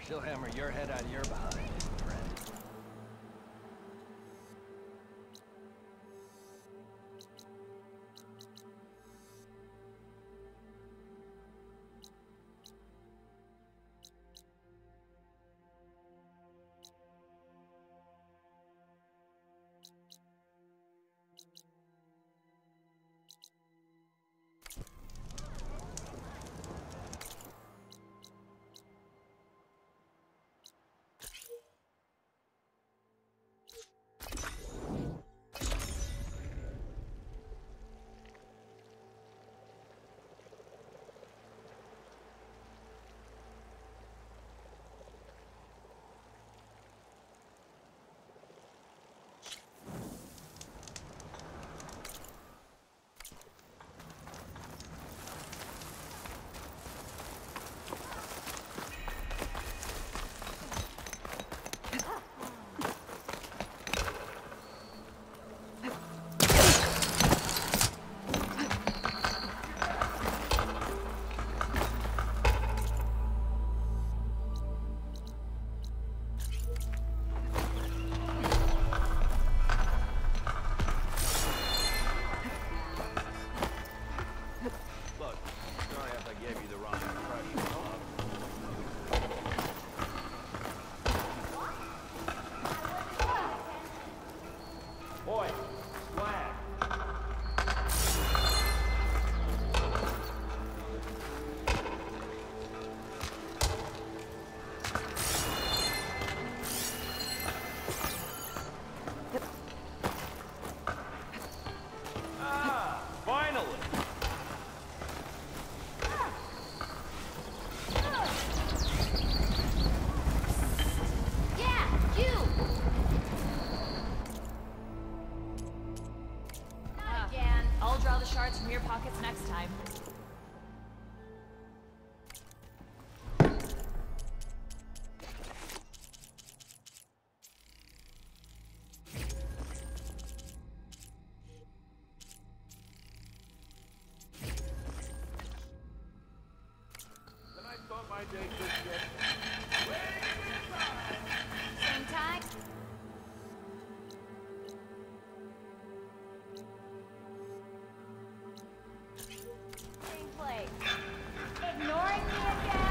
she'll hammer your head out of your behind, friend. Shards from your pockets next time. Then I thought my day could get Same time? Ignoring me again?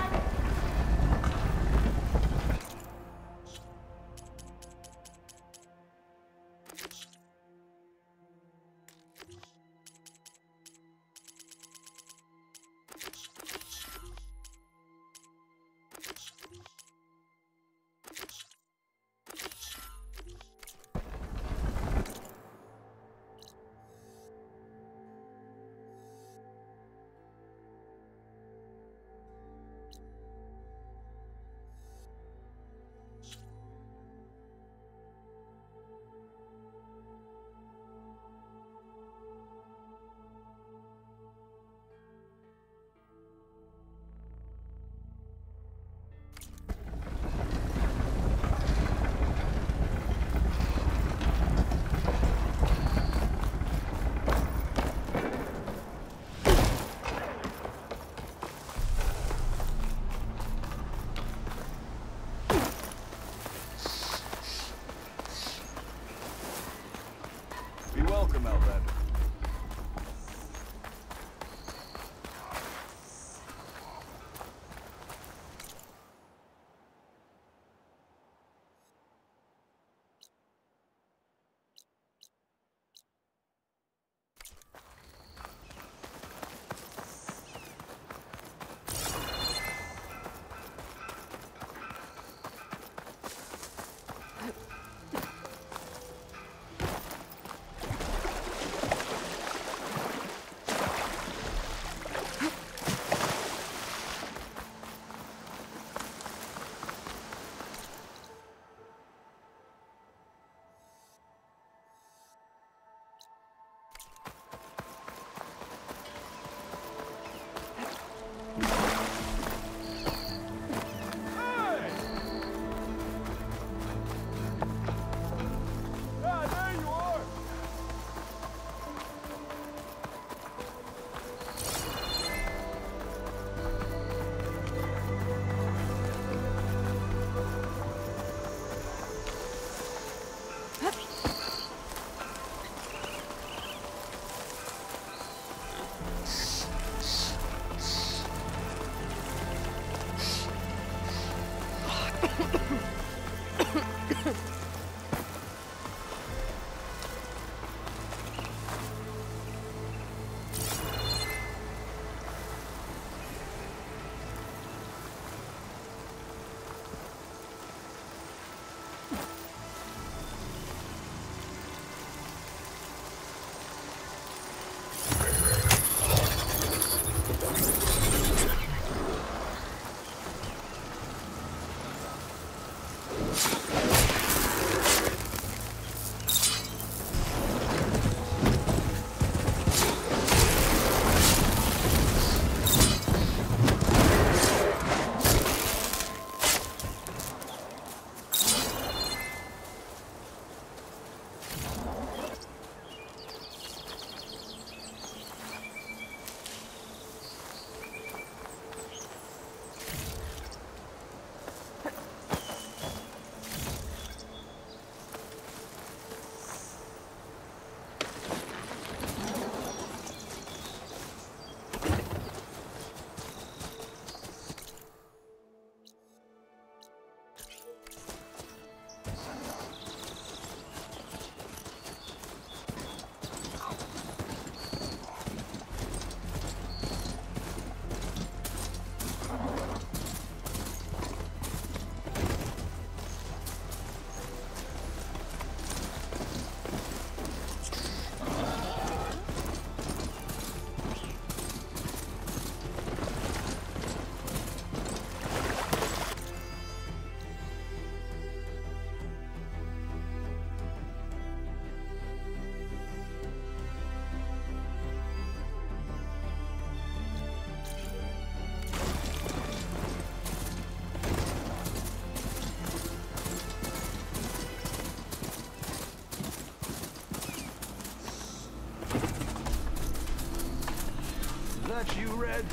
you, Red?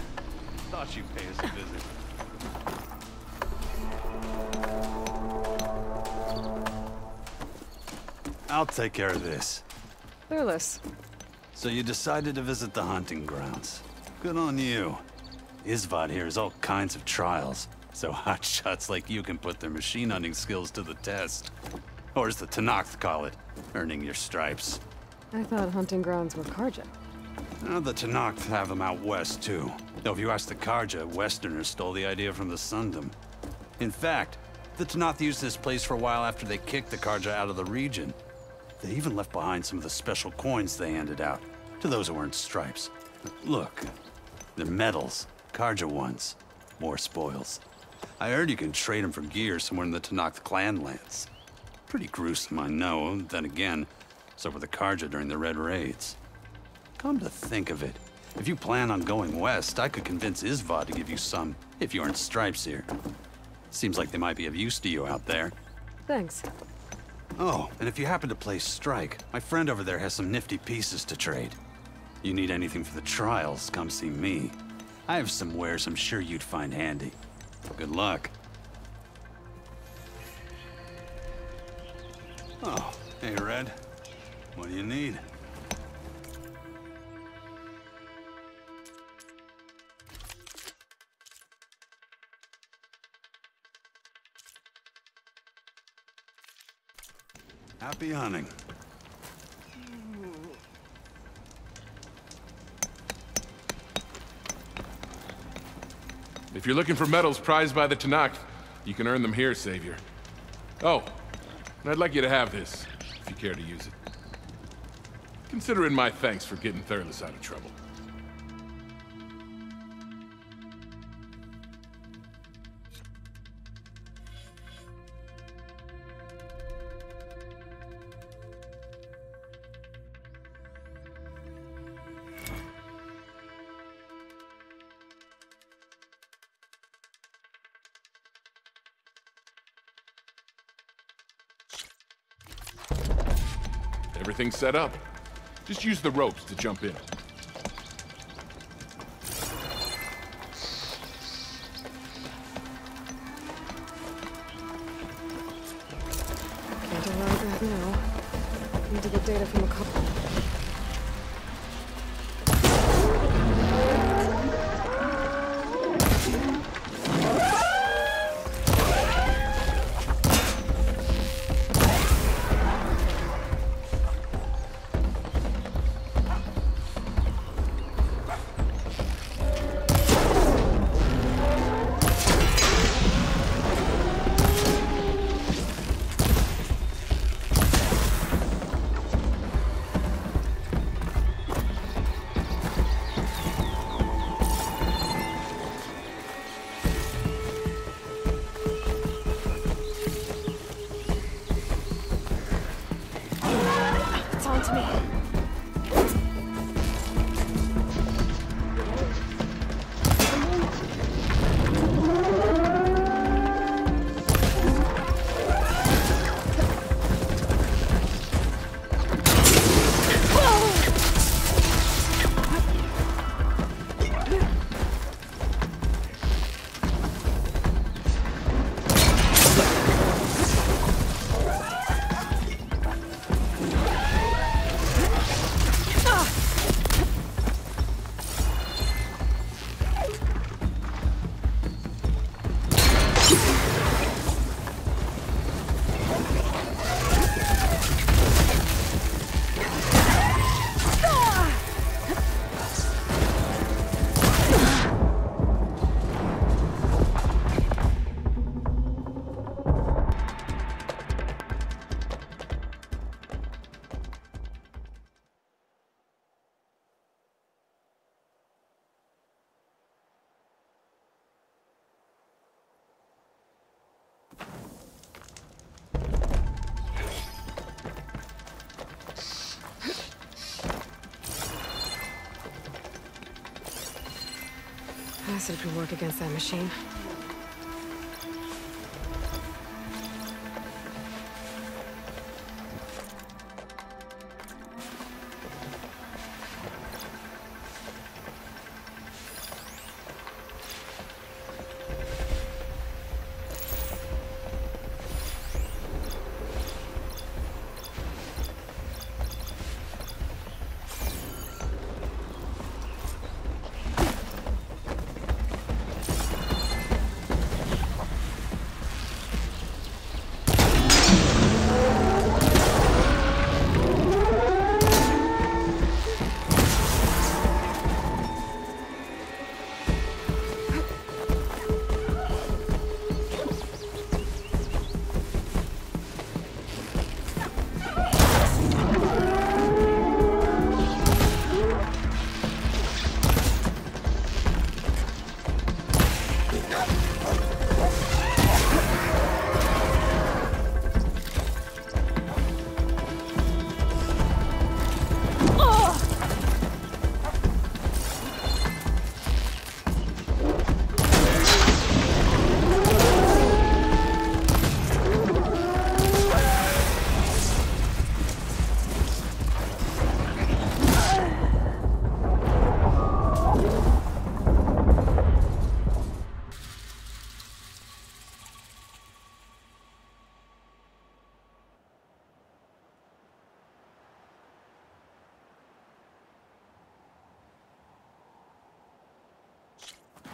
Thought you'd pay us a visit. I'll take care of this. Clueless. So you decided to visit the hunting grounds. Good on you. Isvad here has all kinds of trials, so hotshots like you can put their machine hunting skills to the test. Or as the Tenakth call it, earning your stripes. I thought hunting grounds were Karja. The Tenakth have them out west, too. Though if you ask the Karja, Westerners stole the idea from the Sundom. In fact, the Tenakth used this place for a while after they kicked the Karja out of the region. They even left behind some of the special coins they handed out, to those who earned stripes. Look, they're medals, Karja ones. More spoils. I heard you can trade them for gear somewhere in the Tenakth clan lands. Pretty gruesome, I know. Then again, so were the Karja during the Red Raids. Come to think of it, if you plan on going west, I could convince Isvad to give you some, if you earn stripes here. Seems like they might be of use to you out there. Thanks. Oh, and if you happen to play Strike, my friend over there has some nifty pieces to trade. You need anything for the trials, come see me. I have some wares I'm sure you'd find handy. Good luck. Oh, hey Red. What do you need? Happy hunting. If you're looking for medals prized by the Tenakth, you can earn them here, Savior. Oh, and I'd like you to have this, if you care to use it. Consider it my thanks for getting Thurles out of trouble. Everything's set up. Just use the ropes to jump in. Can't arrive right now. Need to get data from a couple. It's on to me. Acid could work against that machine.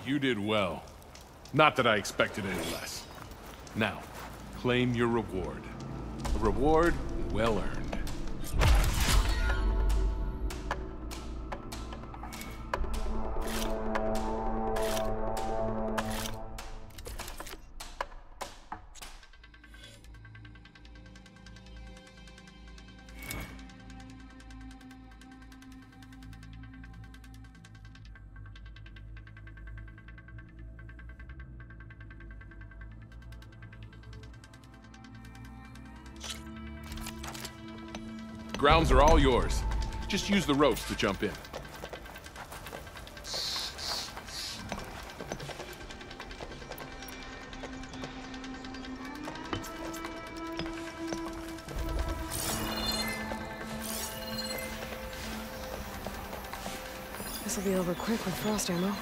You did well. Not that I expected any less. Now, claim your reward. A reward well earned. Grounds are all yours. Just use the ropes to jump in. This'll be over quick with frost ammo.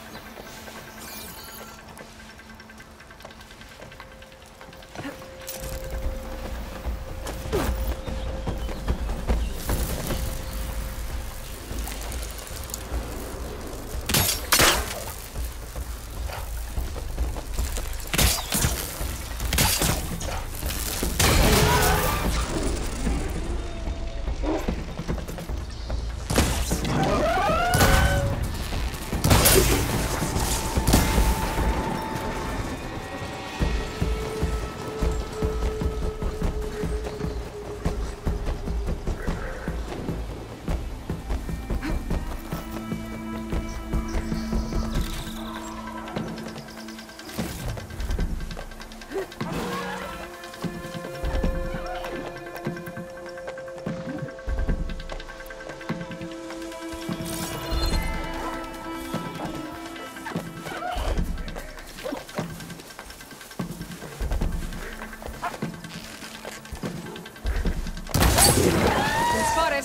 Spotted.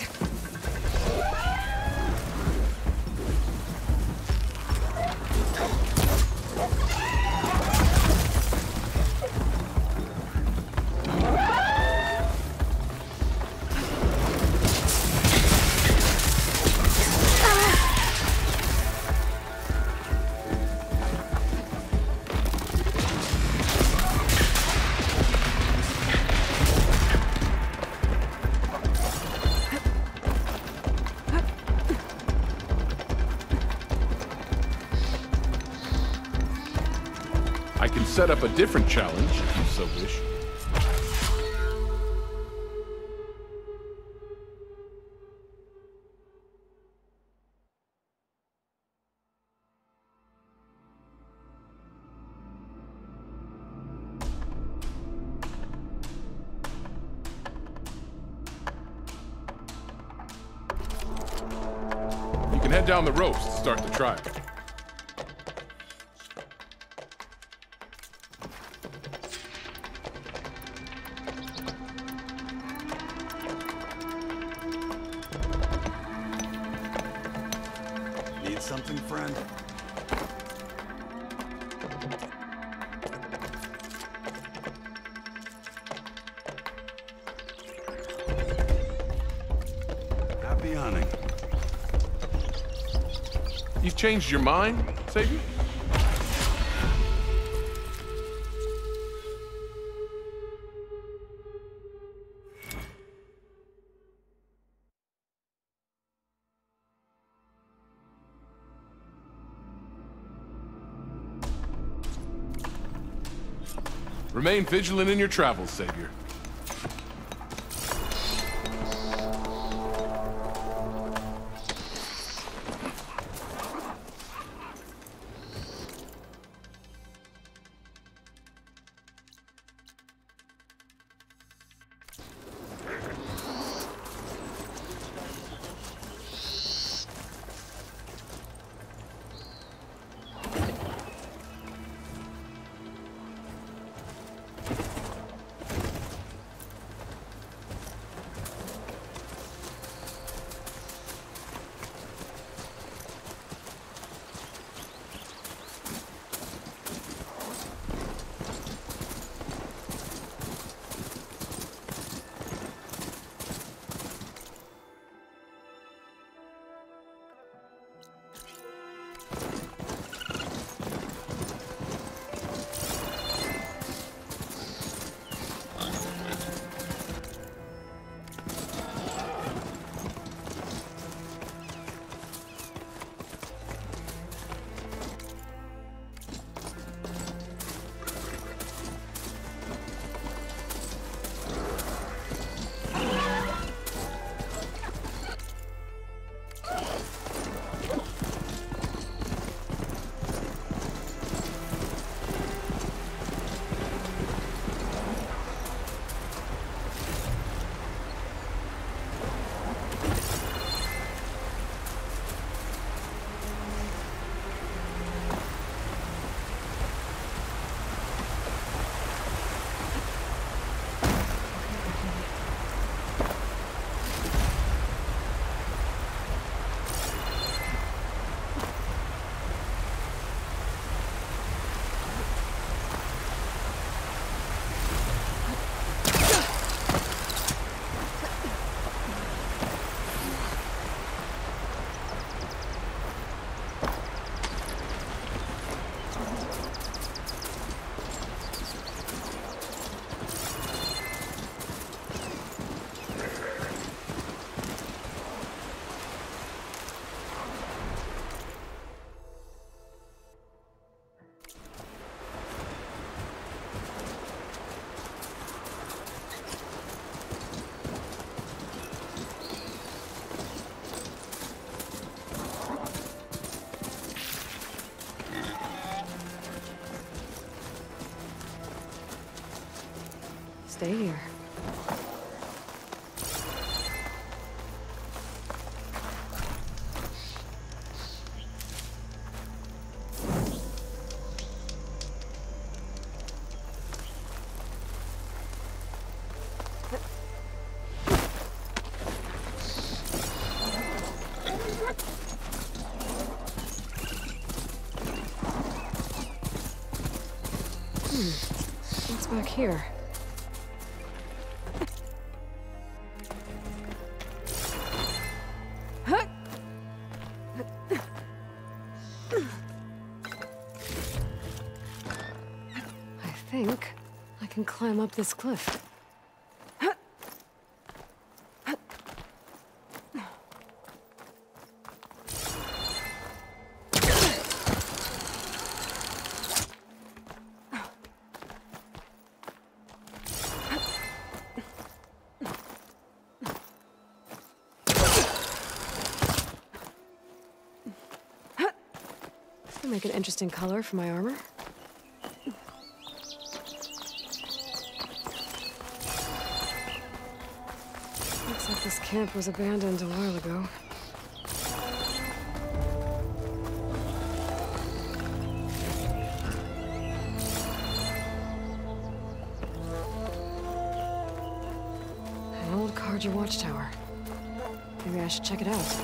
I can set up a different challenge if you so wish. You can head down the ropes to start the trial. Need something, friend? Happy hunting. You've changed your mind, Savior? Remain vigilant in your travels, Savior. Stay here. What's back here? I think I can climb up this cliff. Make an interesting color for my armor. Looks like this camp was abandoned a while ago. An old Karja watchtower. Maybe I should check it out.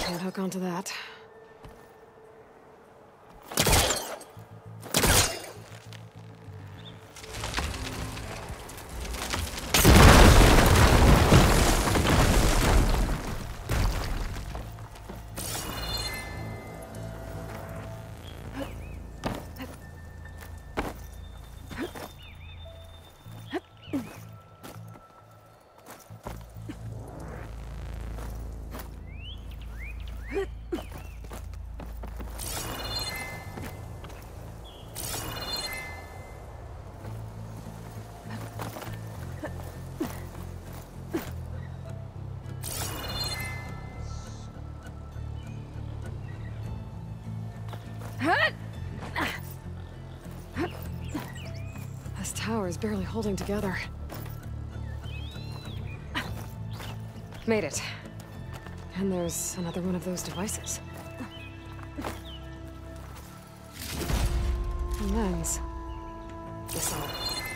Can't hook onto that. This tower is barely holding together. Made it. And there's another one of those devices. A lens. Guess I'll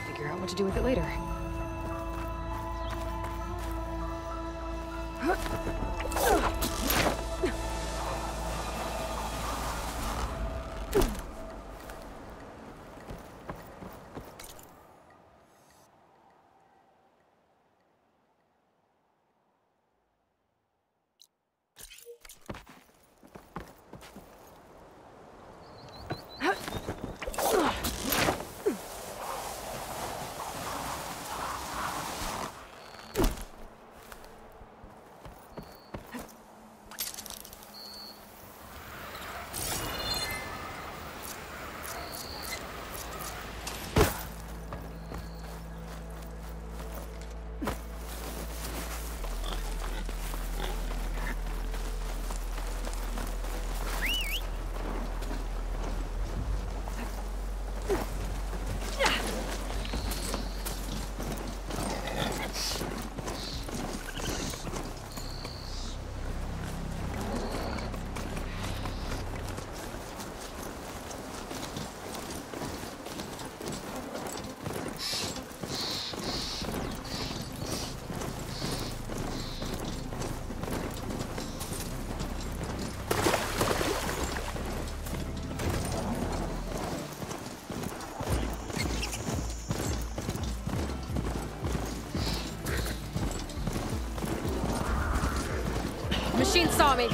figure out what to do with it later. machine saw me.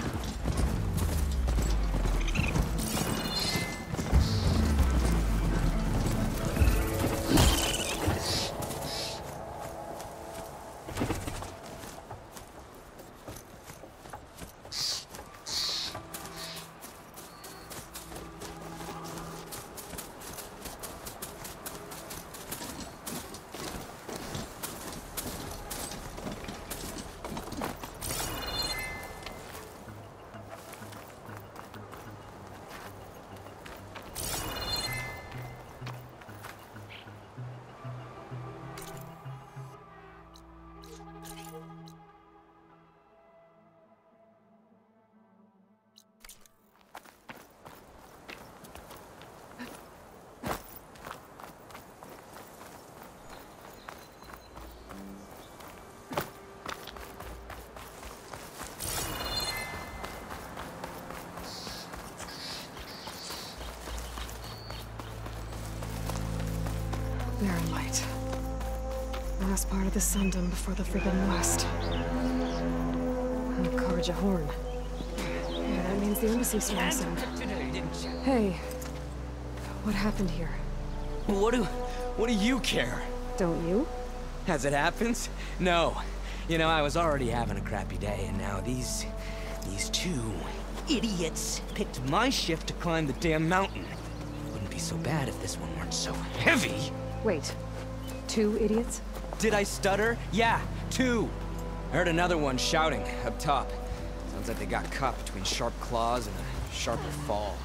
Barren light. Last part of the Sundom before the Forbidden West. Oh, Karja Horn. Yeah, that means the embassy's starting soon. Hey, what happened here? What do you care? Don't you? As it happens? No. You know, I was already having a crappy day, and now these two idiots picked my shift to climb the damn mountain. Wouldn't be so bad if this one weren't so heavy. Wait, 2 idiots? Did I stutter? Yeah, 2. I heard another one shouting up top. Sounds like they got caught between sharp claws and a sharper fall.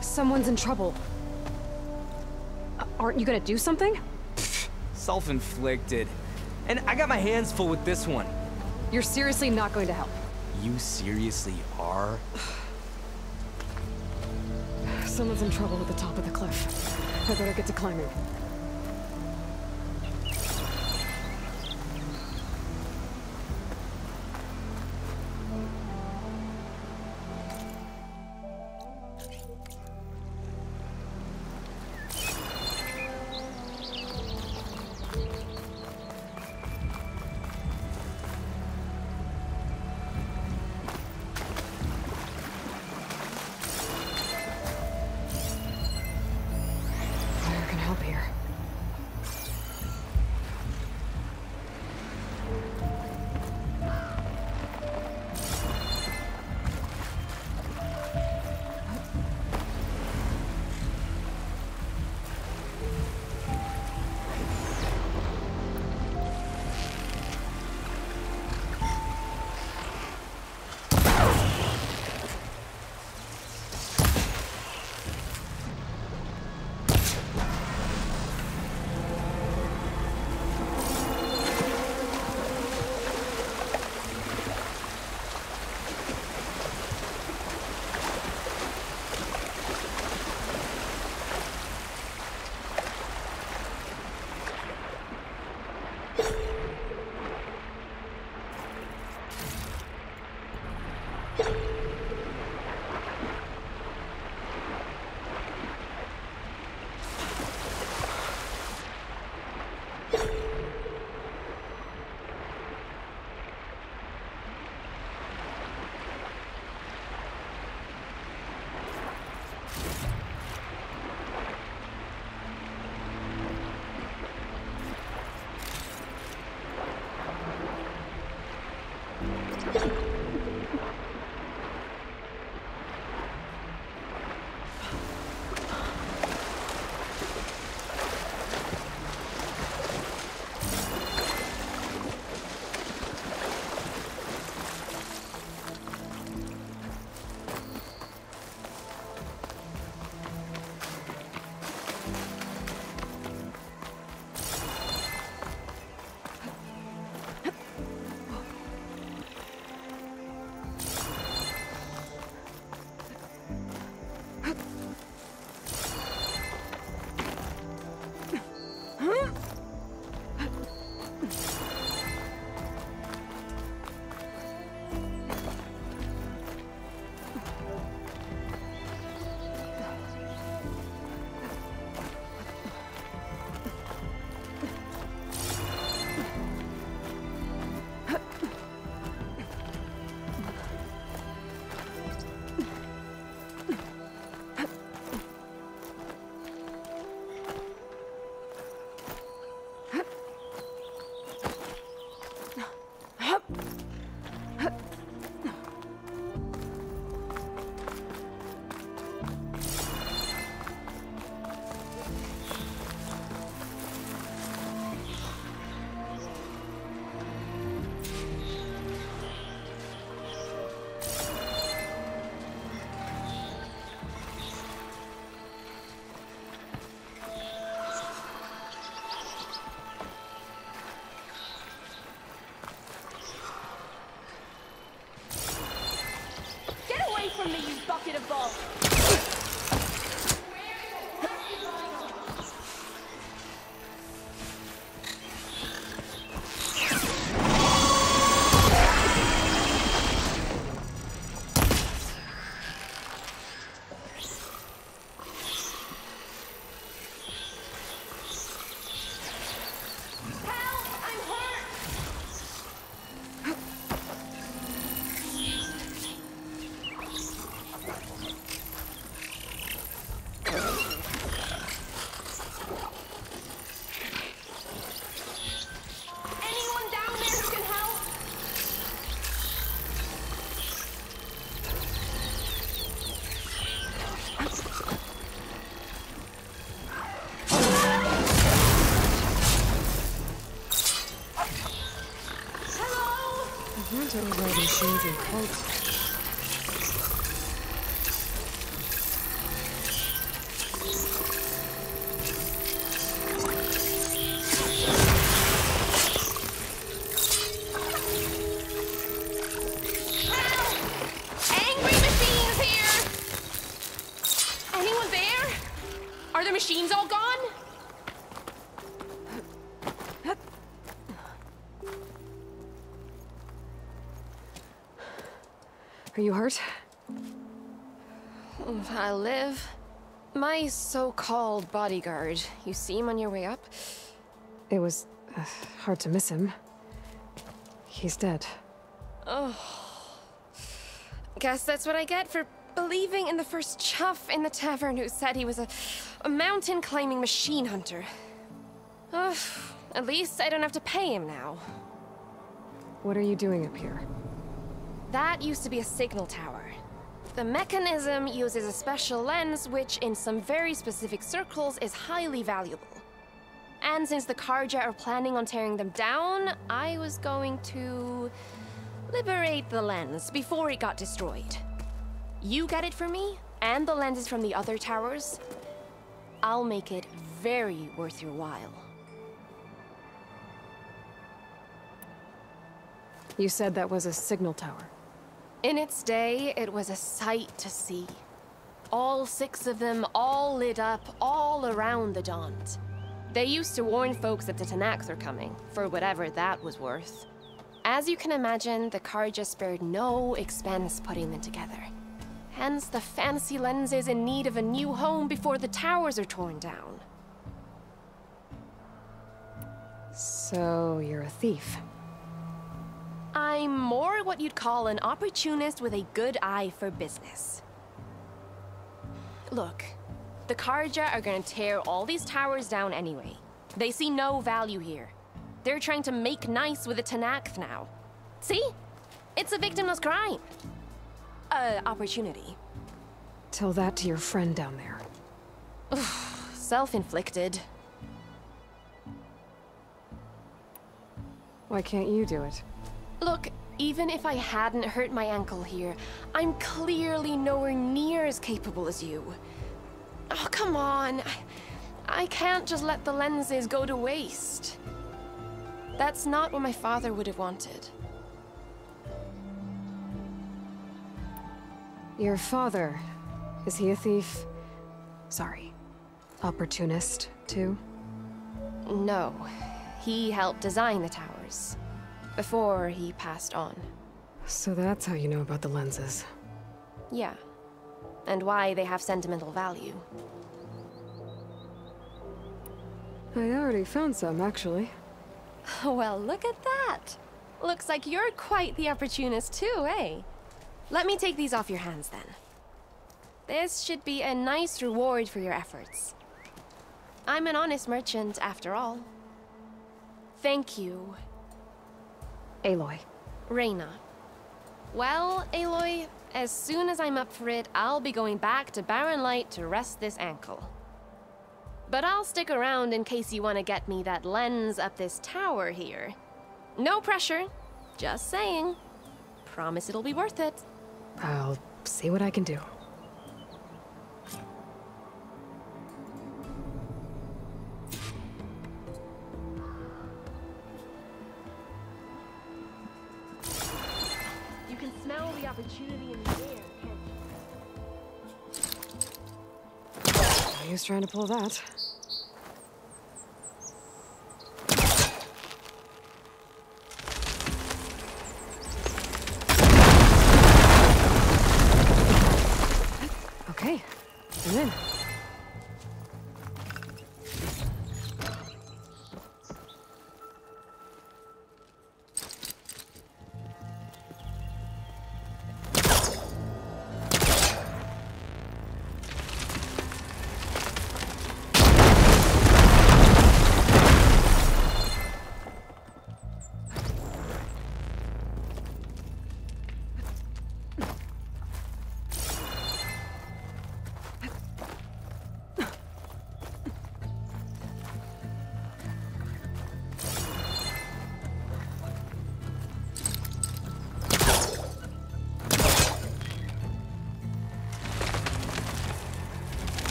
Someone's in trouble. Aren't you gonna do something? Self-inflicted. And I got my hands full with this one. You're seriously not going to help? You seriously are? Someone's in trouble at the top of the cliff. I better get to climbing. Fire can help here. from me, you bucket of balls! Machines and cults. Angry machines here! Anyone there? Are the machines all gone? Are you hurt? I live. My so-called bodyguard. You see him on your way up? It was hard to miss him. He's dead. Oh. Guess that's what I get for believing in the first chuff in the tavern who said he was a mountain-climbing machine hunter. Ugh. At least I don't have to pay him now. What are you doing up here? That used to be a signal tower. The mechanism uses a special lens which, in some very specific circles, is highly valuable. And since the Karja are planning on tearing them down, I was going to liberate the lens before it got destroyed. You get it for me, and the lenses from the other towers. I'll make it very worth your while. You said that was a signal tower. In its day, it was a sight to see. All 6 of them, all lit up, all around the Dons. They used to warn folks that the Tanakhs are coming, for whatever that was worth. As you can imagine, the Karja spared no expense putting them together. Hence the fancy lenses in need of a new home before the towers are torn down. So, you're a thief. I'm more what you'd call an opportunist with a good eye for business. Look, the Karja are gonna tear all these towers down anyway. They see no value here. They're trying to make nice with the Tanakh now. See? It's a victimless crime. Opportunity. Tell that to your friend down there. Self-inflicted. Why can't you do it? Look, even if I hadn't hurt my ankle here, I'm clearly nowhere near as capable as you. Oh, come on. I can't just let the lenses go to waste. That's not what my father would have wanted. Your father, is he a thief? Sorry, opportunist, too? No, he helped design the towers. Before he passed on. So that's how you know about the lenses. Yeah. And why they have sentimental value. I already found some, actually. Well, look at that. Looks like you're quite the opportunist too, eh? Let me take these off your hands then. This should be a nice reward for your efforts. I'm an honest merchant, after all. Thank you. Aloy. Reyna. Well, Aloy, as soon as I'm up for it, I'll be going back to Barren Light to rest this ankle. But I'll stick around in case you want to get me that lens up this tower here. No pressure, just saying. Promise it'll be worth it. I'll see what I can do. You can smell the opportunity in the air, can't you? He was trying to pull that. Okay, I'm in.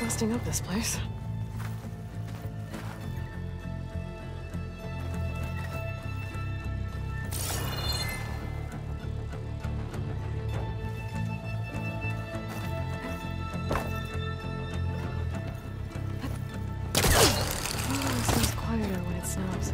Busting up this place. Oh, it sounds quieter when it snows.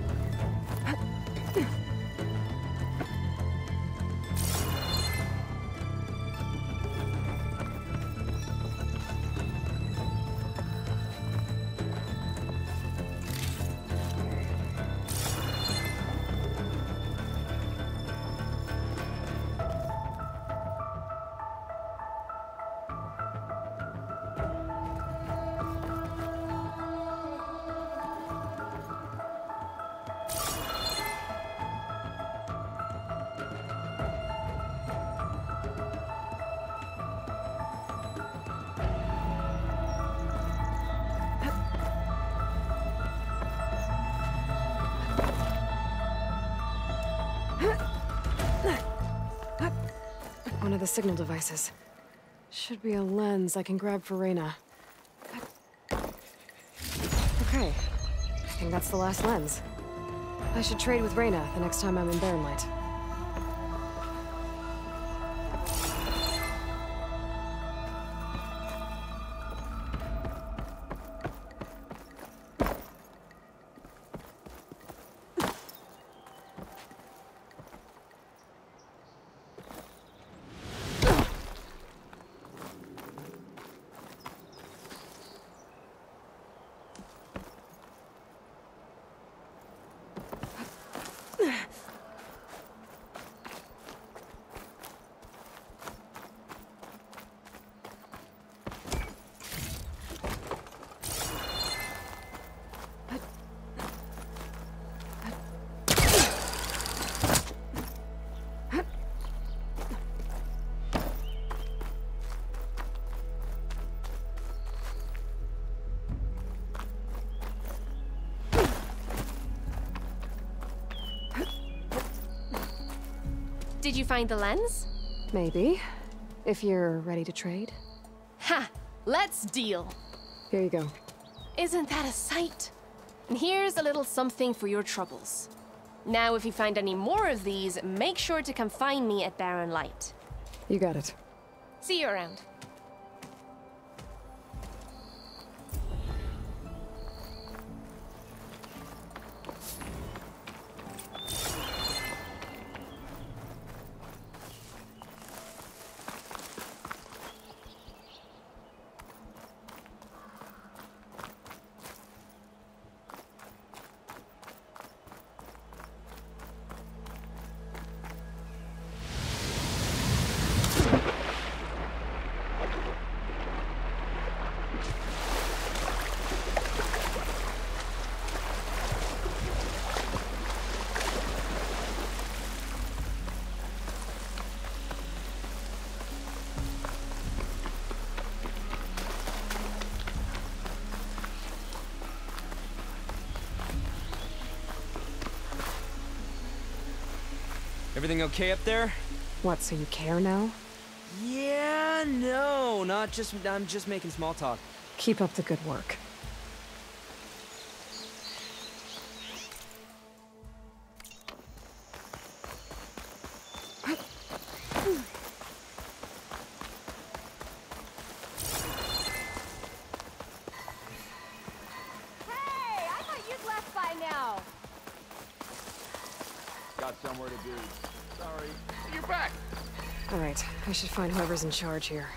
One of the signal devices. Should be a lens I can grab for Reyna. Okay, I think that's the last lens. I should trade with Reyna the next time I'm in Barren Light. Did you find the lens? Maybe. If you're ready to trade. Ha! Let's deal! Here you go. Isn't that a sight? And here's a little something for your troubles. Now, if you find any more of these, make sure to come find me at Barren Light. You got it. See you around. Everything okay up there? What, so you care now? Yeah, no, not just... I'm just making small talk. Keep up the good work. Sorry. You're back. Alright, I should find whoever's in charge here.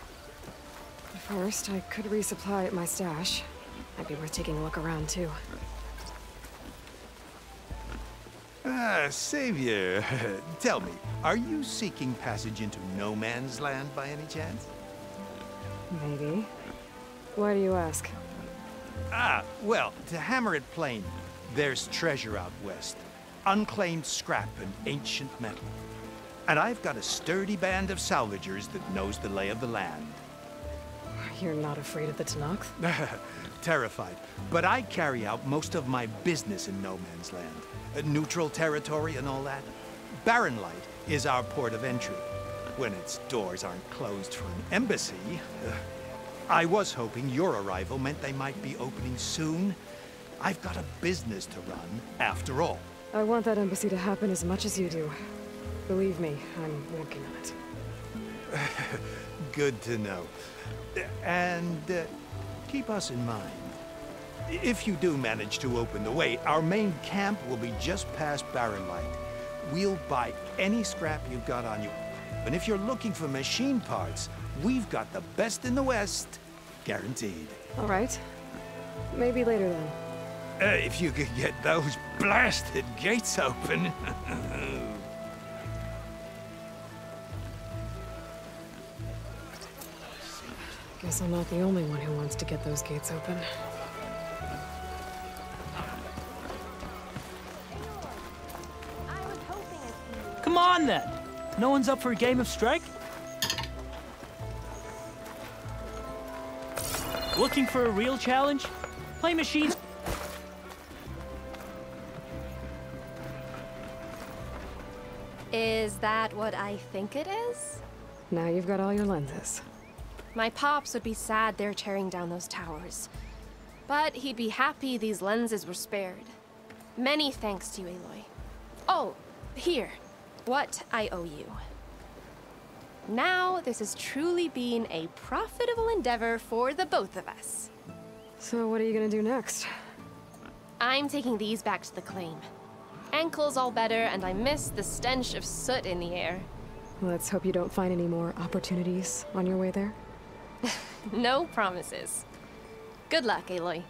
But first, I could resupply at my stash. Might be worth taking a look around, too. Savior, tell me, are you seeking passage into no man's land by any chance? Maybe. Why do you ask? Well, to hammer it plain, there's treasure out west. Unclaimed scrap and ancient metal. And I've got a sturdy band of salvagers that knows the lay of the land. You're not afraid of the Tanakh? Terrified. But I carry out most of my business in no man's land. Neutral territory and all that. Barren Light is our port of entry. When its doors aren't closed for an embassy. I was hoping your arrival meant they might be opening soon. I've got a business to run, after all. I want that embassy to happen as much as you do. Believe me, I'm working on it. Good to know. And keep us in mind. If you do manage to open the way, our main camp will be just past Barren Light. We'll buy any scrap you've got on you. And if you're looking for machine parts, we've got the best in the West. Guaranteed. All right. Maybe later then. If you could get those blasted gates open. Guess I'm not the only one who wants to get those gates open. Come on, then. No one's up for a game of strike? Looking for a real challenge? Play machines. Is that what I think it is? Now you've got all your lenses. My pops would be sad they're tearing down those towers. But he'd be happy these lenses were spared. Many thanks to you, Aloy. Oh, here. What I owe you. Now, this has truly been a profitable endeavor for the both of us. So what are you gonna do next? I'm taking these back to the claim. Ankle's all better, and I miss the stench of soot in the air. Let's hope you don't find any more opportunities on your way there. No promises. Good luck, Aloy.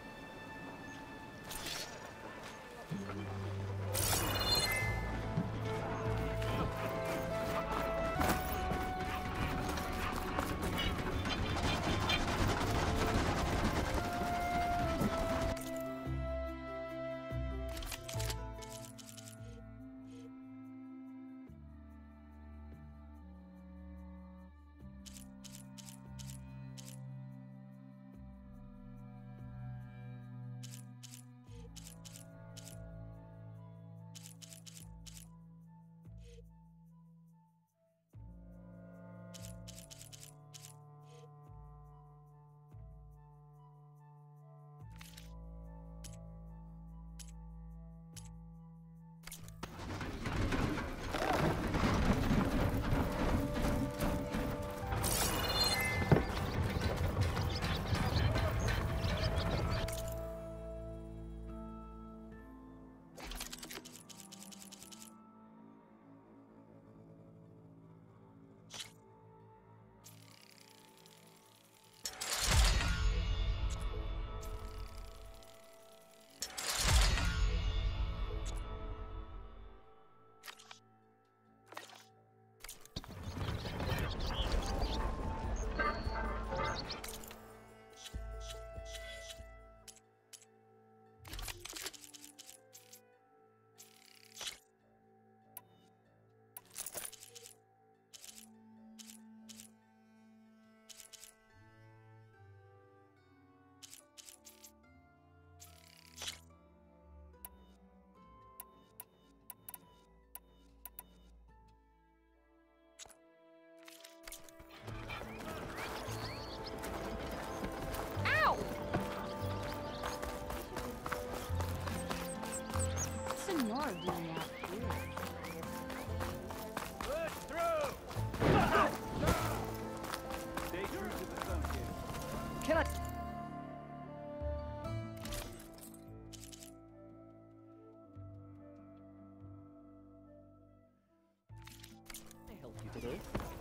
Ambassador.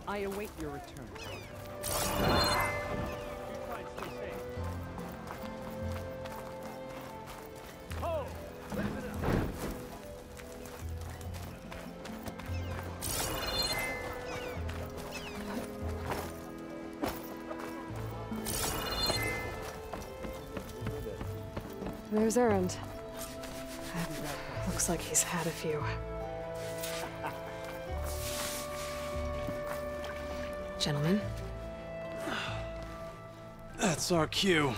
I await your return. Oh, listen up. There's Erend. Looks like he's had a few. Gentlemen. That's our cue.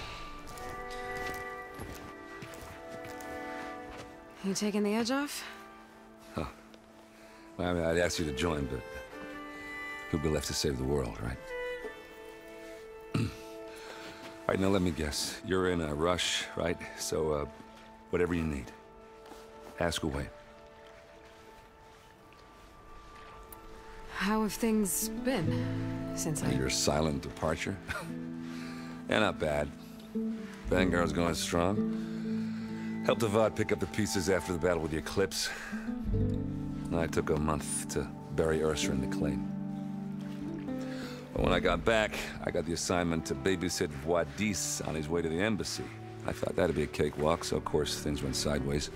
You taking the edge off? Huh. Well, I mean, I'd ask you to join, but who'd be left to save the world, right? All right, now let me guess. You're in a rush, right? So, whatever you need, ask away. How have things been since Your silent departure? Yeah, not bad. Vanguard's going strong. Helped Avad pick up the pieces after the battle with the Eclipse. I took a month to bury Ursa in the claim. But when I got back, I got the assignment to babysit Wadis on his way to the embassy. I thought that'd be a cakewalk, so of course things went sideways.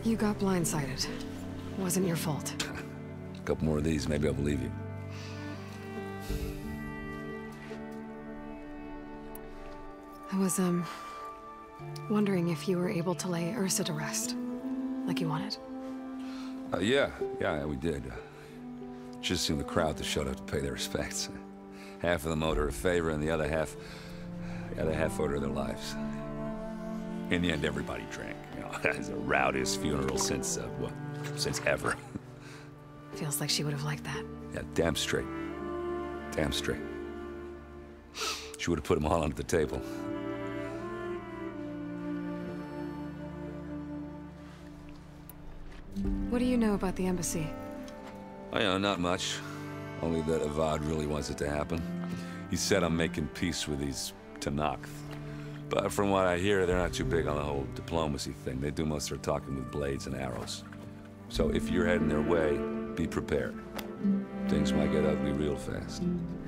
You got blindsided. Wasn't your fault. A couple more of these, maybe I'll believe you. I was, wondering if you were able to lay Ursa to rest, like you wanted. Yeah, we did. Just seen the crowd that showed up to pay their respects. Half of them owed her a favor, and the other half owed her their lives. In the end, everybody drank. You know, it's the rowdiest funeral since, since ever. Feels like she would have liked that. Yeah, damn straight. Damn straight. She would have put them all under the table. What do you know about the embassy? Oh, yeah, not much. Only that Avad really wants it to happen. He said I'm making peace with these Tenakth. But from what I hear, they're not too big on the whole diplomacy thing. They do most of their talking with blades and arrows. So if you're heading their way, be prepared. Things might get ugly real fast.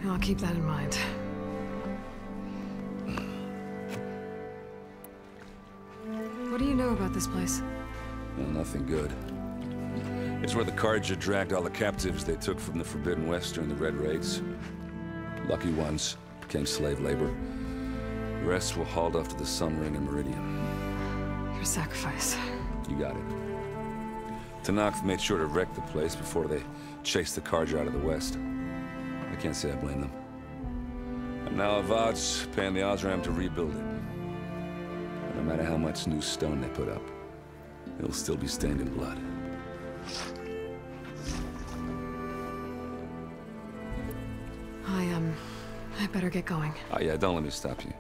I'll keep that in mind. What do you know about this place? Well, nothing good. It's where the Carja dragged all the captives they took from the Forbidden West during the Red Raids. Lucky ones became slave labor. The rest were hauled off to the Sun Ring and Meridian. Your sacrifice. You got it. Tenakth made sure to wreck the place before they chased the Carja out of the West. I can't say I blame them. And now Avad's paying the Osram to rebuild it. And no matter how much new stone they put up, it'll still be stained in blood. I better get going. Oh, yeah, don't let me stop you.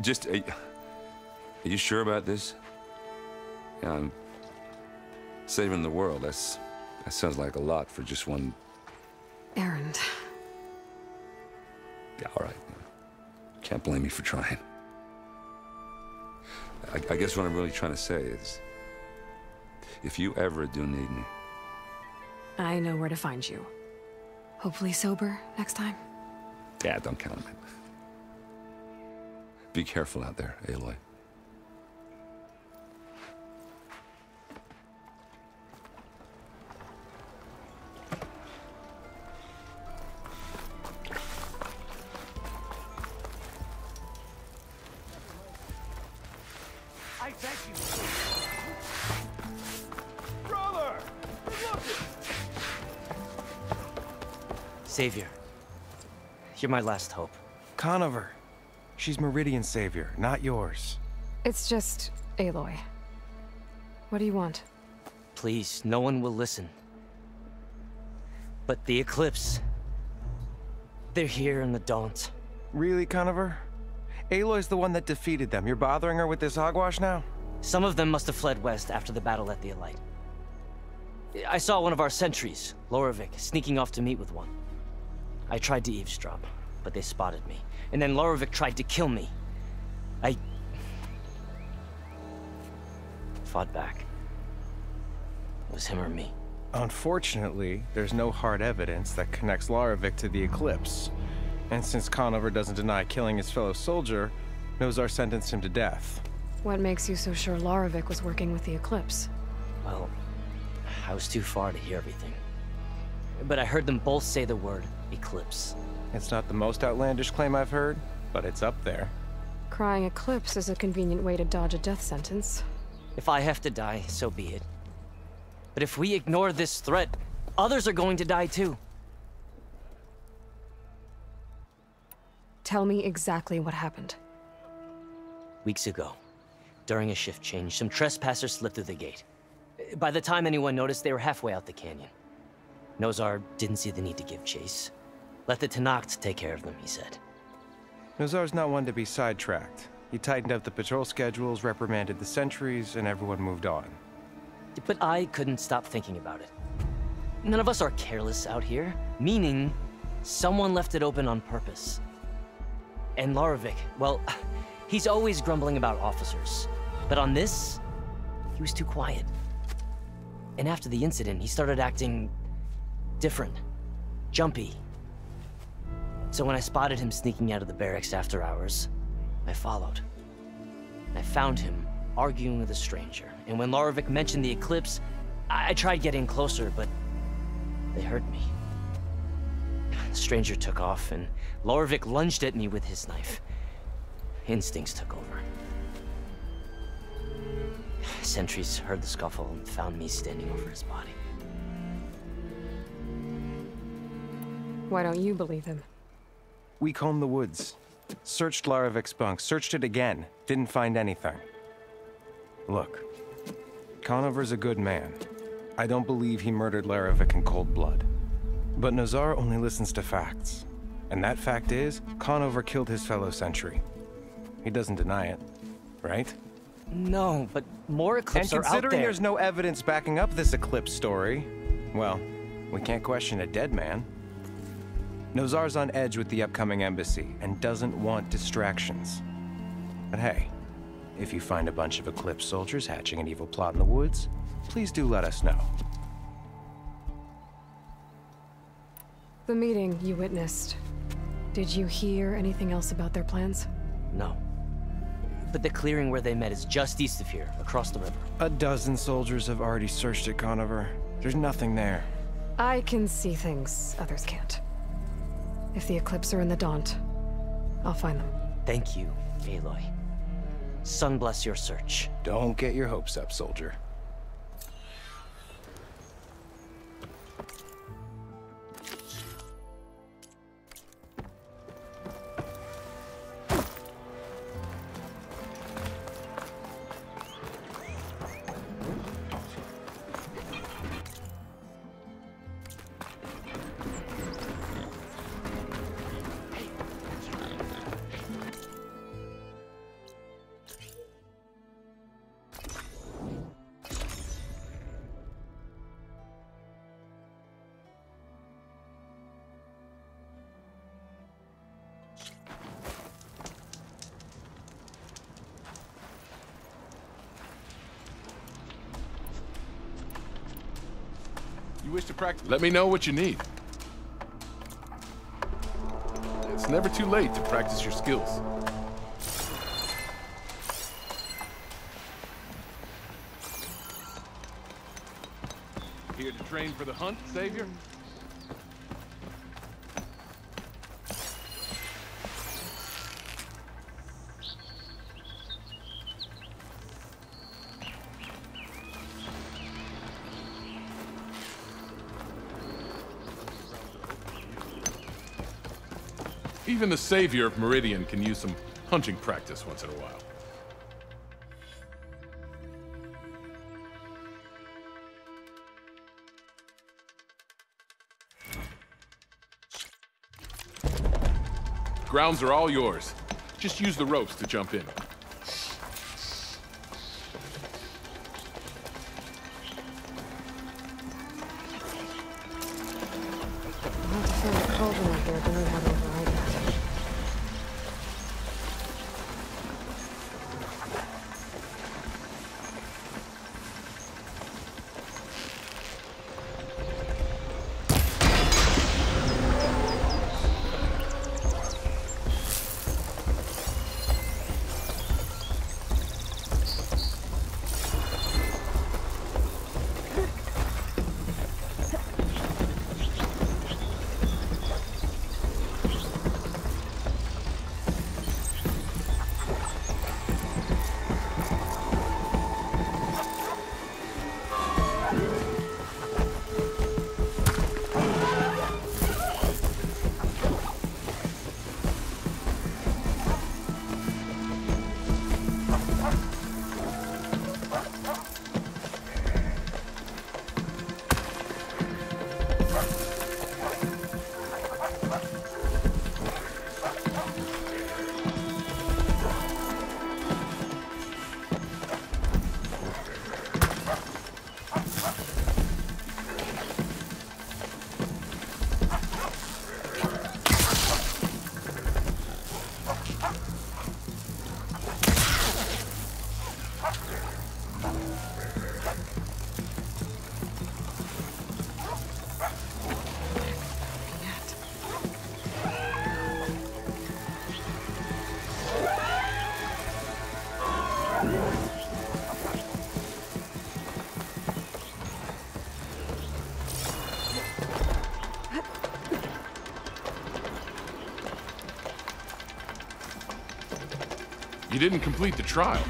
Just, are you sure about this? Yeah, I'm saving the world. That sounds like a lot for just one... Erend. Yeah, all right. Can't blame me for trying. I guess what I'm really trying to say is, if you ever do need me... I know where to find you. Hopefully sober next time. Yeah, don't count on it. Be careful out there, Aloy. I thank you. Brother! Look! Savior, you're my last hope. Conover. She's Meridian's savior, not yours. It's just Aloy. What do you want? Please, no one will listen. But the Eclipse... they're here in the Daunt. Really, Conover? Aloy's the one that defeated them. You're bothering her with this hogwash now? Some of them must have fled west after the battle at the Elite. I saw one of our sentries, Loravik, sneaking off to meet with one. I tried to eavesdrop, but they spotted me. And then Loravik tried to kill me. I... fought back. It was him or me. Unfortunately, there's no hard evidence that connects Larovic to the Eclipse. And since Conover doesn't deny killing his fellow soldier, Nozar sentenced him to death. What makes you so sure Larovic was working with the Eclipse? Well, I was too far to hear everything. But I heard them both say the word Eclipse. It's not the most outlandish claim I've heard, but it's up there. Crying Eclipse is a convenient way to dodge a death sentence. If I have to die, so be it. But if we ignore this threat, others are going to die too. Tell me exactly what happened. Weeks ago, during a shift change, some trespassers slipped through the gate. By the time anyone noticed, they were halfway out the canyon. Nozar didn't see the need to give chase. Let the Tenakth take care of them, he said. Nozar's not one to be sidetracked. He tightened up the patrol schedules, reprimanded the sentries, and everyone moved on. But I couldn't stop thinking about it. None of us are careless out here, meaning someone left it open on purpose. And Larovic, well, he's always grumbling about officers. But on this, he was too quiet. And after the incident, he started acting different, jumpy. So when I spotted him sneaking out of the barracks after hours, I followed. I found him arguing with a stranger. And when Larovic mentioned the Eclipse, I tried getting closer, but they heard me. The stranger took off, and Larovic lunged at me with his knife. Instincts took over. Sentries heard the scuffle and found me standing over his body. Why don't you believe him? We combed the woods, searched Larovic's bunk, searched it again, didn't find anything. Look, Conover's a good man. I don't believe he murdered Larovic in cold blood. But Nozar only listens to facts. And that fact is, Conover killed his fellow sentry. He doesn't deny it, right? No, but more Eclipse are out there. And considering there's no evidence backing up this Eclipse story, well, we can't question a dead man. Nozar's on edge with the upcoming embassy and doesn't want distractions. But hey, if you find a bunch of Eclipse soldiers hatching an evil plot in the woods, please do let us know. The meeting you witnessed. Did you hear anything else about their plans? No. But the clearing where they met is just east of here, across the river. A dozen soldiers have already searched it, Conover. There's nothing there. I can see things others can't. If the Eclipse are in the Daunt, I'll find them. Thank you, Aloy. Sun bless your search. Don't get your hopes up, soldier. You wish to practice? Let me know what you need. It's never too late to practice your skills. Here to train for the hunt, Savior? Even the Savior of Meridian can use some hunting practice once in a while. Grounds are all yours. Just use the ropes to jump in. I'll have to find a cauldron out there to learn how to override that. You didn't complete the trial.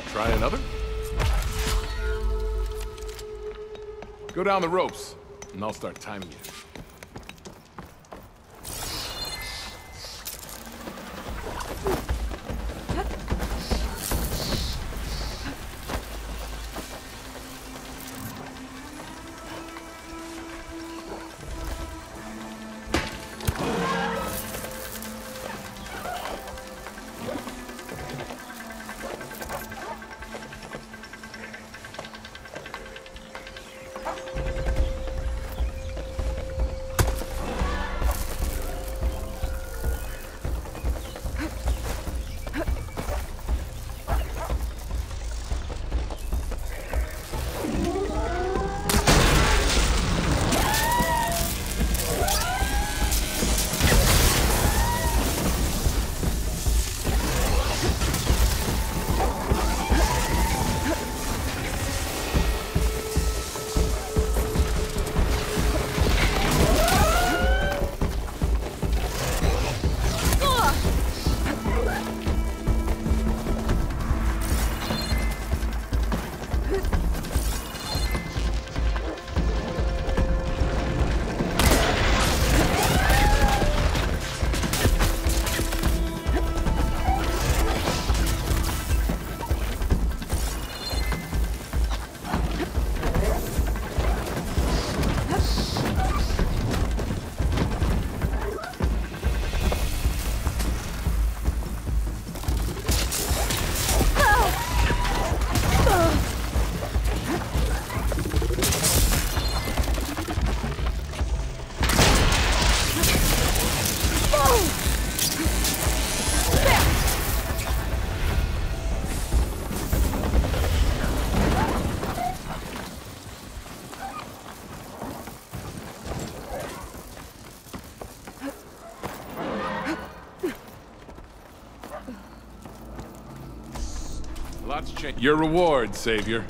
Try another? Go down the ropes, and I'll start timing you. Lots changed. Your reward, Savior.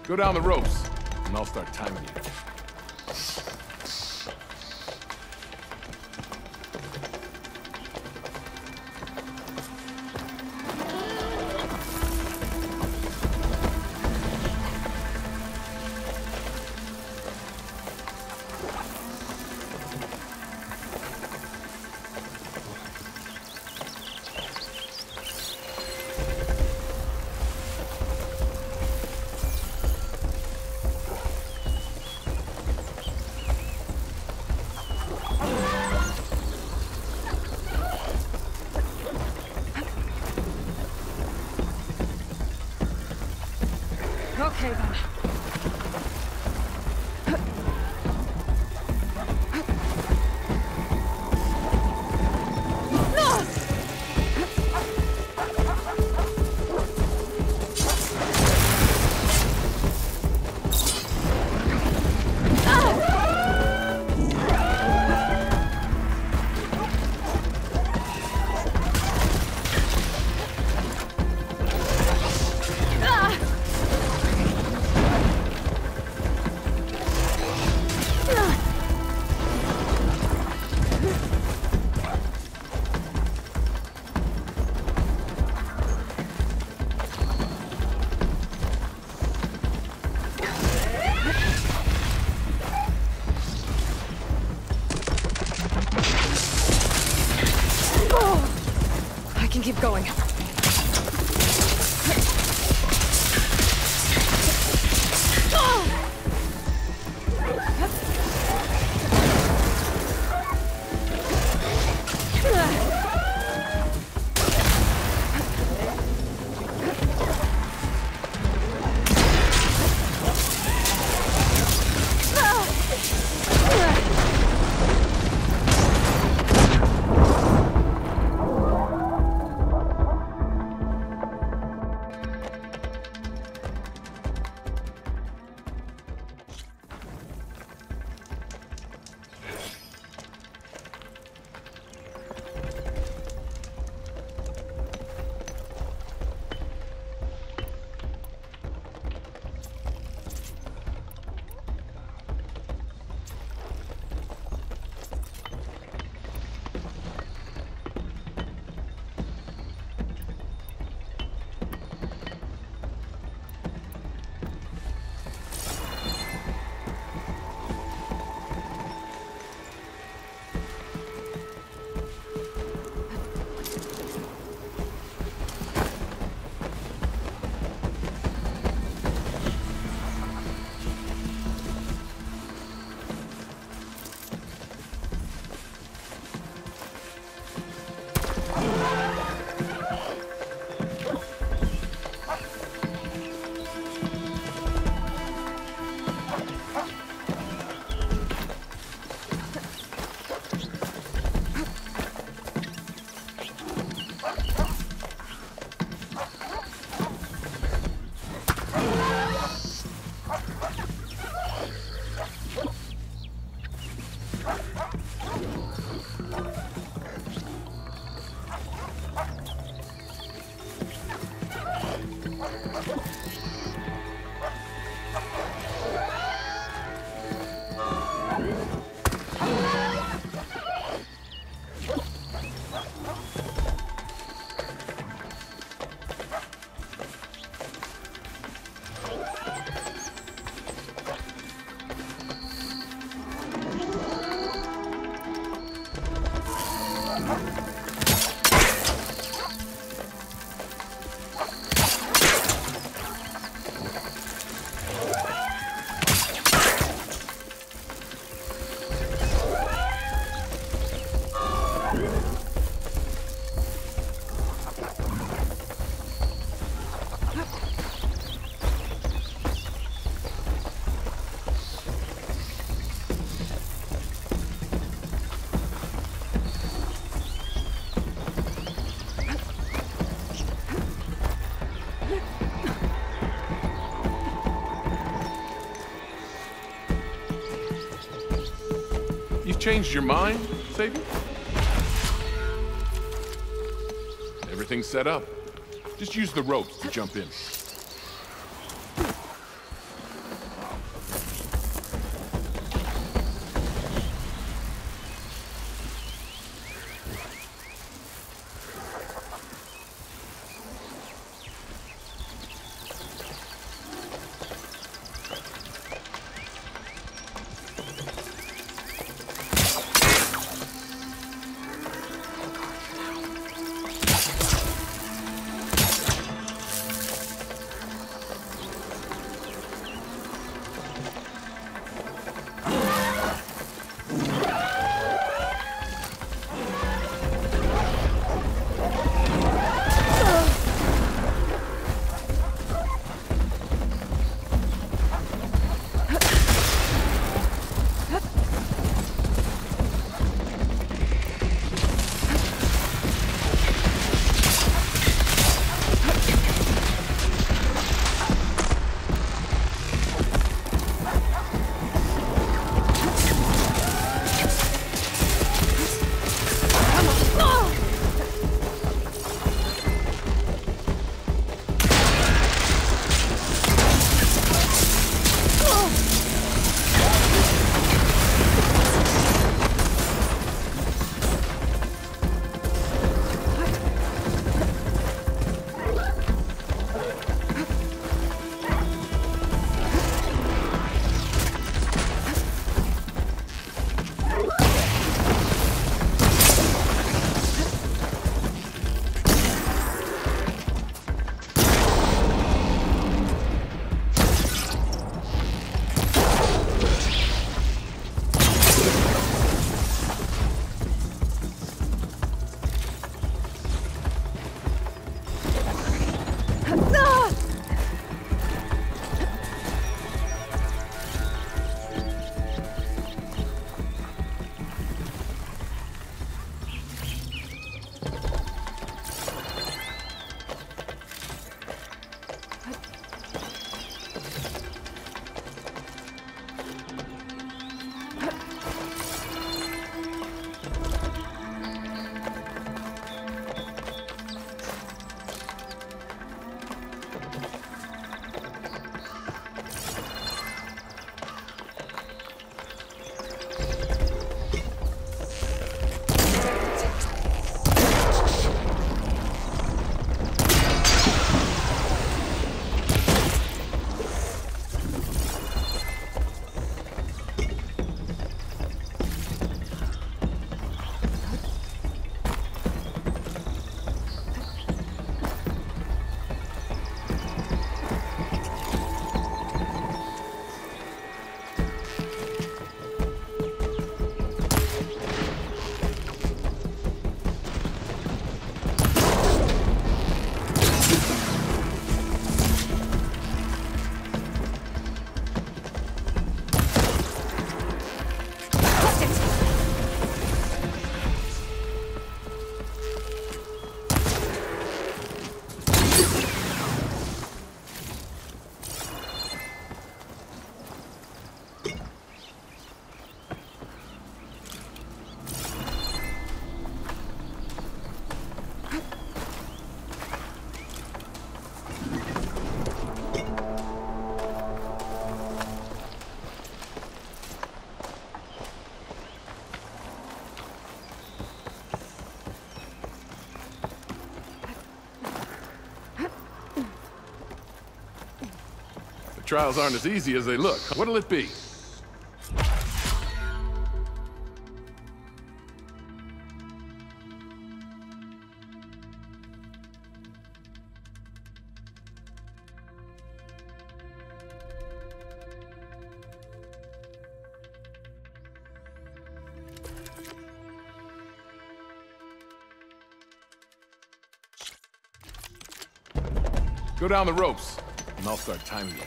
Go down the ropes, and I'll start timing you. Okay, then. I can keep going. changed your mind, Savior? Everything's set up. Just use the ropes to jump in. Trials aren't as easy as they look. What'll it be? Go down the ropes, and I'll start timing you.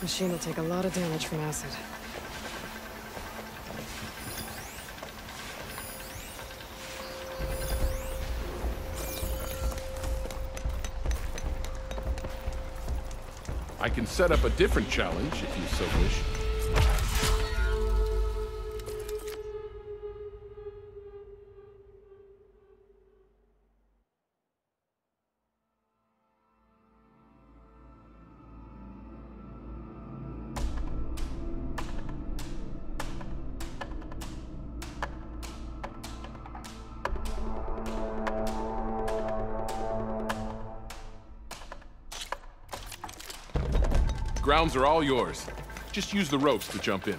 Machine will take a lot of damage from acid. I can set up a different challenge if you so wish. Grounds are all yours. Just use the ropes to jump in.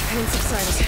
Pain subsided.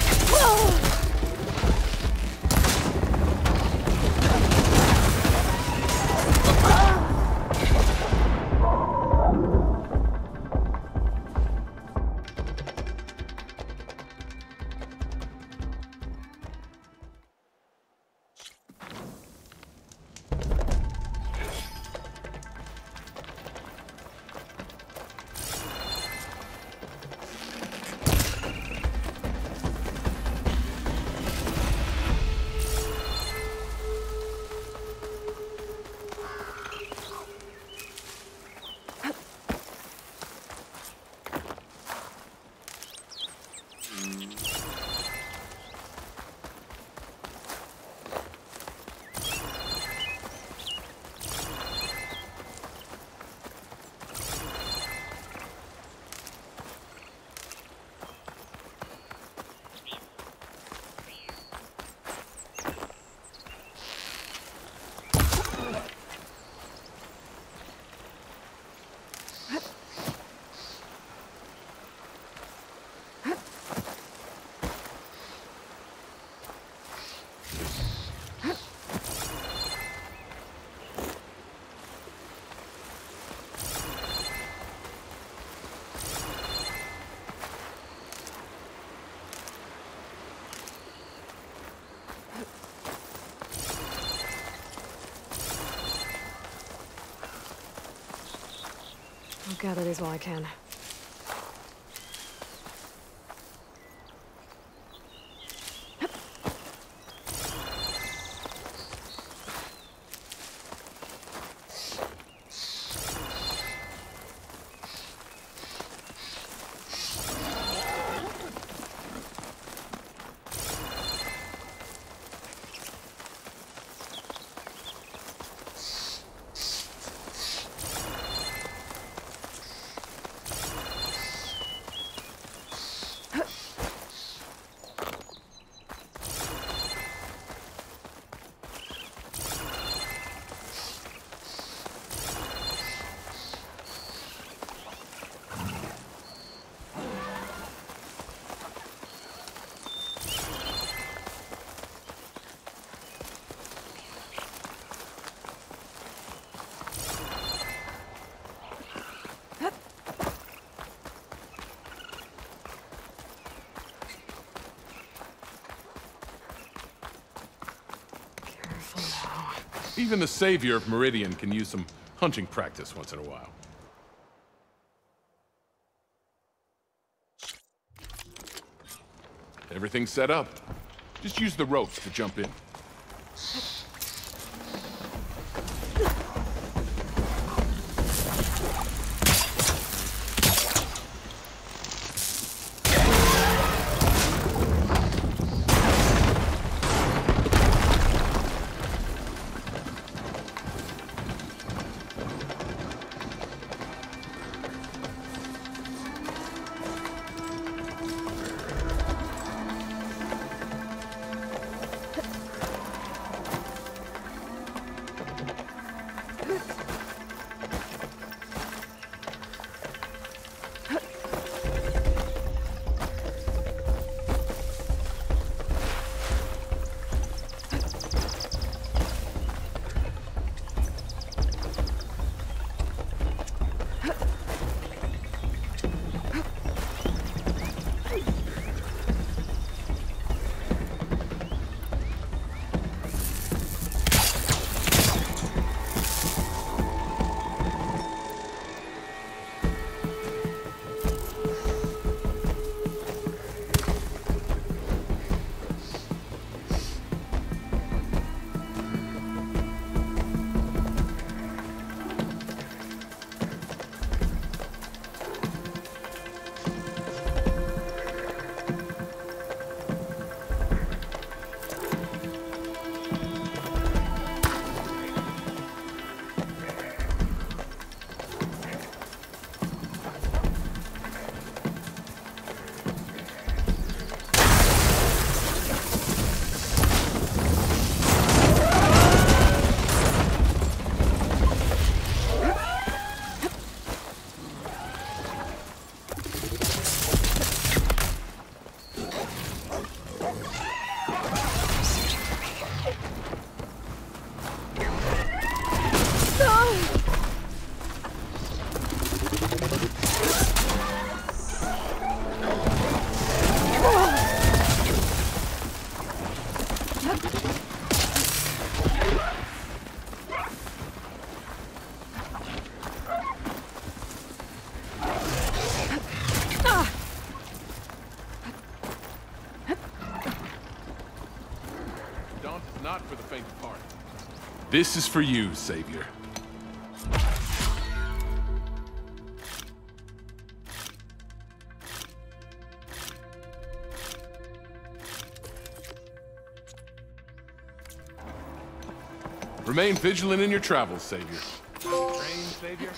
I'll gather these while I can. careful now. Even the savior of Meridian can use some hunting practice once in a while. Everything's set up. Just use the ropes to jump in. Not for the faint of heart. This is for you, Savior. Remain vigilant in your travels, Savior. Train, Savior.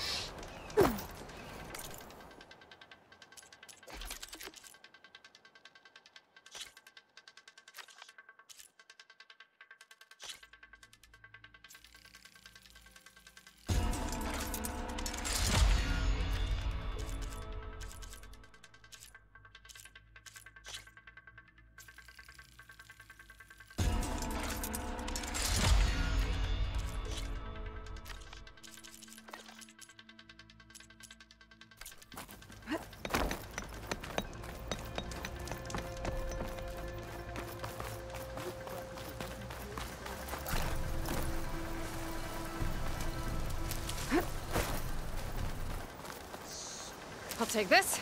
I'll take this.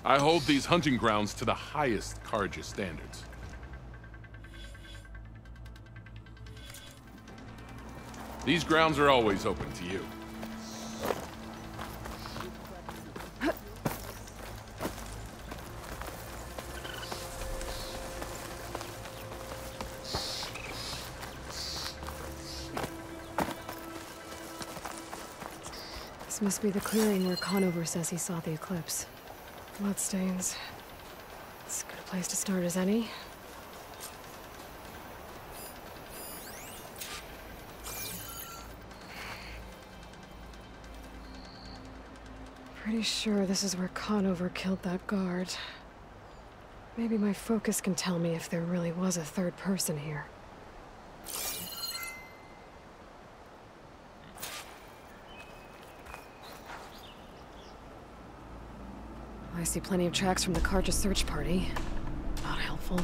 I hold these hunting grounds to the highest Carja standards. These grounds are always open to you. This must be the clearing where Conover says he saw the eclipse. Bloodstains. As good a place to start as any. Pretty sure this is where Conover killed that guard. Maybe my focus can tell me if there really was a third person here. I see plenty of tracks from the Karja search party. Not helpful.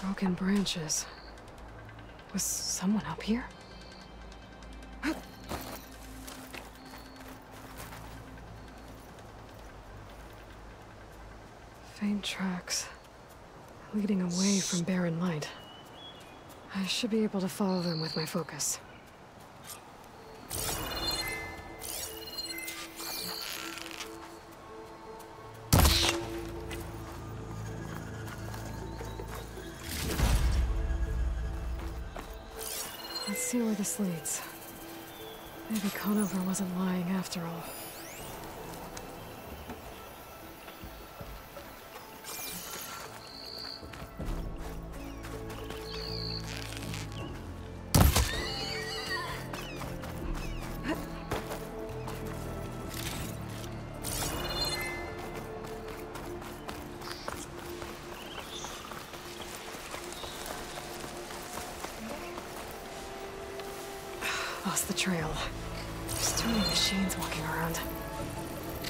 Broken branches. Was someone up here? Faint tracks leading away from barren light. I should be able to follow them with my focus. Let's see where this leads. Maybe Conover wasn't lying after all. Lost the trail. There's too many machines walking around.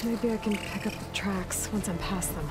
Maybe I can pick up the tracks once I'm past them.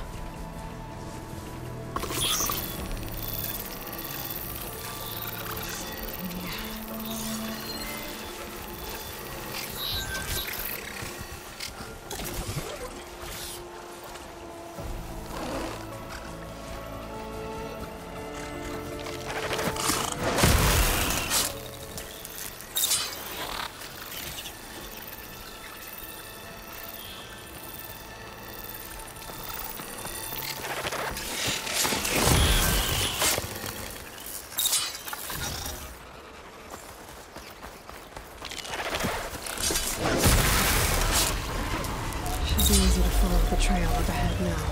Should be easy to follow the trail up ahead now.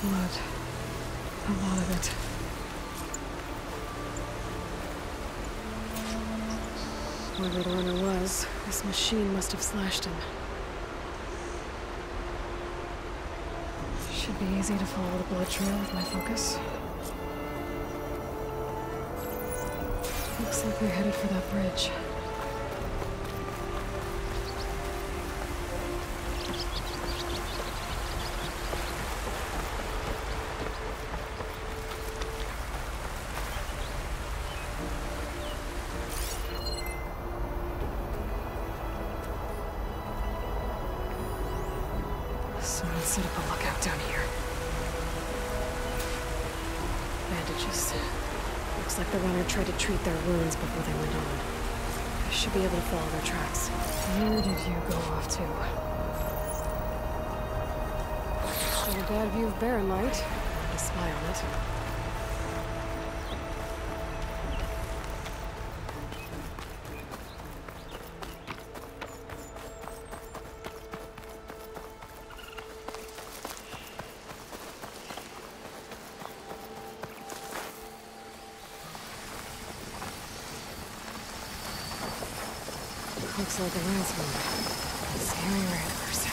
Blood. A lot of it. Whoever the runner was, this machine must have slashed him. Should be easy to follow the blood trail with my focus. Looks like they're headed for that bridge. Someone set up a lookout down here. Bandages. Looks like the runner tried to treat their wounds before they went on. I should be able to follow their tracks. Where did you go off to? Got a bad view of barren light. I spy on it. Looks like a ransom. Scary ramblers.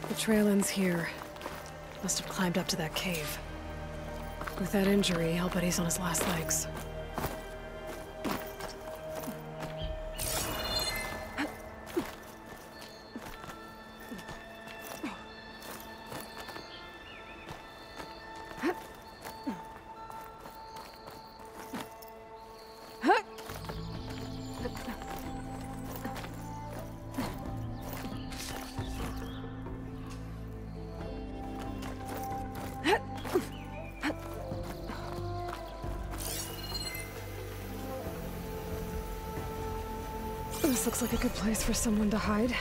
The trail ends here. Must have climbed up to that cave. With that injury, I'll bet he's on his last legs. This looks like a good place for someone to hide.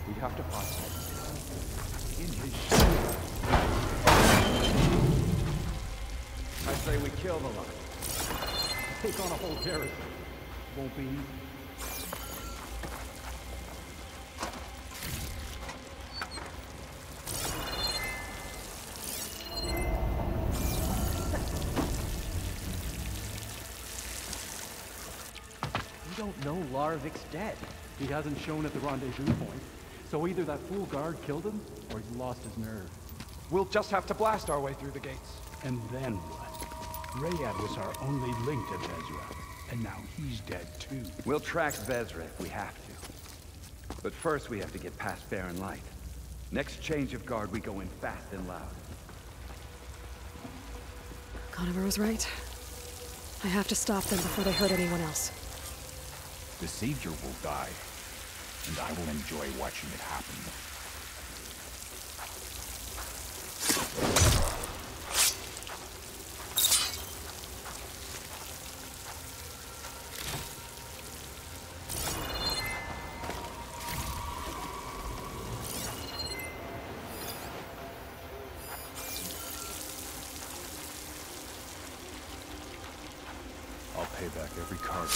We have to find him. In his I say we kill the lot. Take on a whole garrison. Won't be easy. No, Larovik's dead. He hasn't shown at the rendezvous point. So either that fool guard killed him, or he's lost his nerve. We'll just have to blast our way through the gates. And then what? Rayad was our only link to Vezra, and now he's dead too. We'll track Vezra if we have to. But first we have to get past Barren Light. Next change of guard, we go in fast and loud. Conover was right. I have to stop them before they hurt anyone else. The Savior will die, and I will enjoy watching it happen. I'll pay back every card.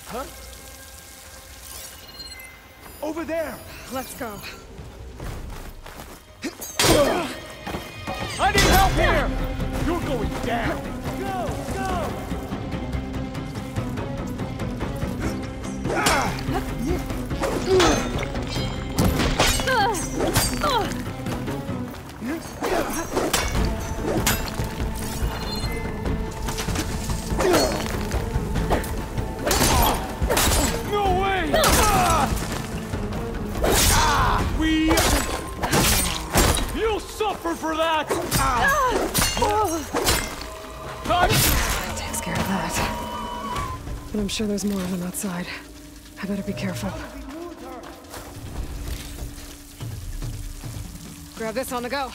Huh? Over there! Let's go. I need help here! You're going down! Go! Go! No way! You'll suffer for that! Takes care of that. But I'm sure there's more of them outside. I better be careful. Grab this on the go.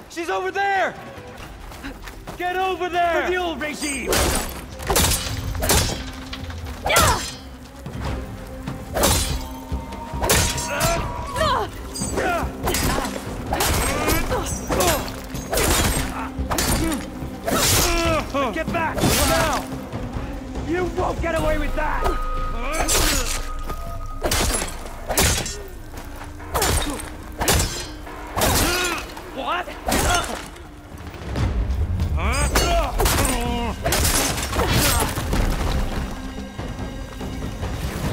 She's over there! Get over there! For the old regime! Get back! Now! You won't get away with that! What?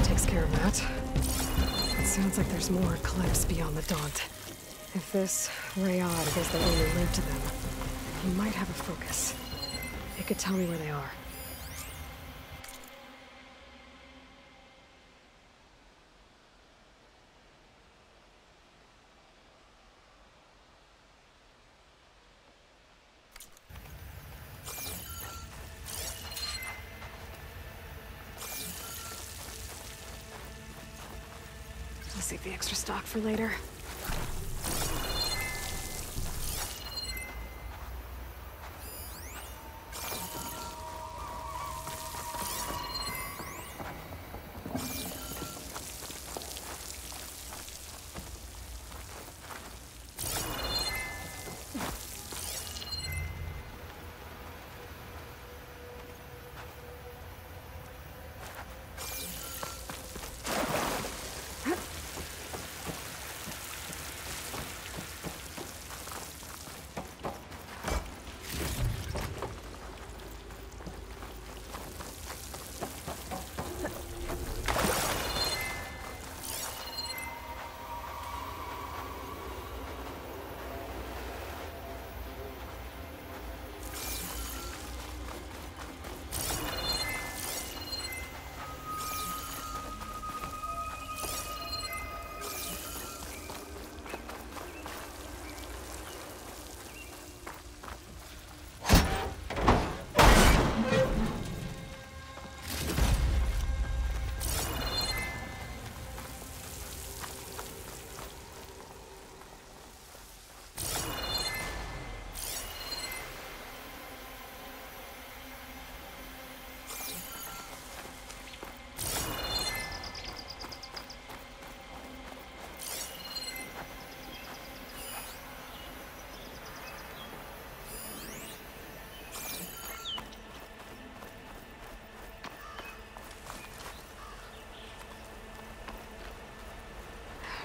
Takes care of that. It sounds like there's more clips beyond the Daunt. If this Rayad is the only link to them, he might have a focus. It could tell me where they are. I'll save the extra stock for later.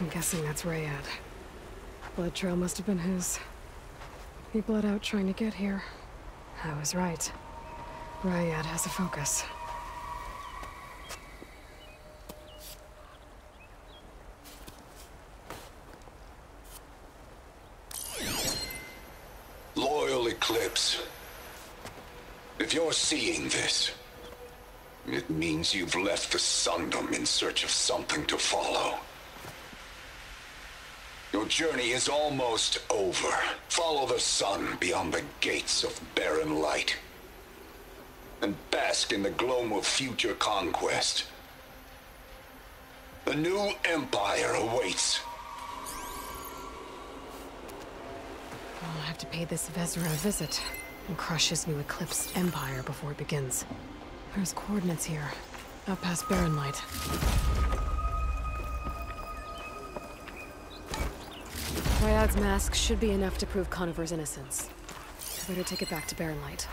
I'm guessing that's Rayad. Blood trail must have been his. He bled out trying to get here. I was right. Rayad has a focus. Loyal Eclipse. If you're seeing this, it means you've left the Sundom in search of something to follow. Your journey is almost over. Follow the sun beyond the gates of barren light. And bask in the gloam of future conquest. A new empire awaits. I'll have to pay this Vezra a visit and crush his new Eclipse empire before it begins. There's coordinates here, up past Barren Light. Ryad's mask should be enough to prove Conover's innocence. I better take it back to Barren Light.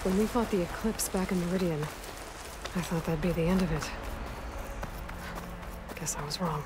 When we fought the Eclipse back in Meridian, I thought that'd be the end of it. Guess I was wrong.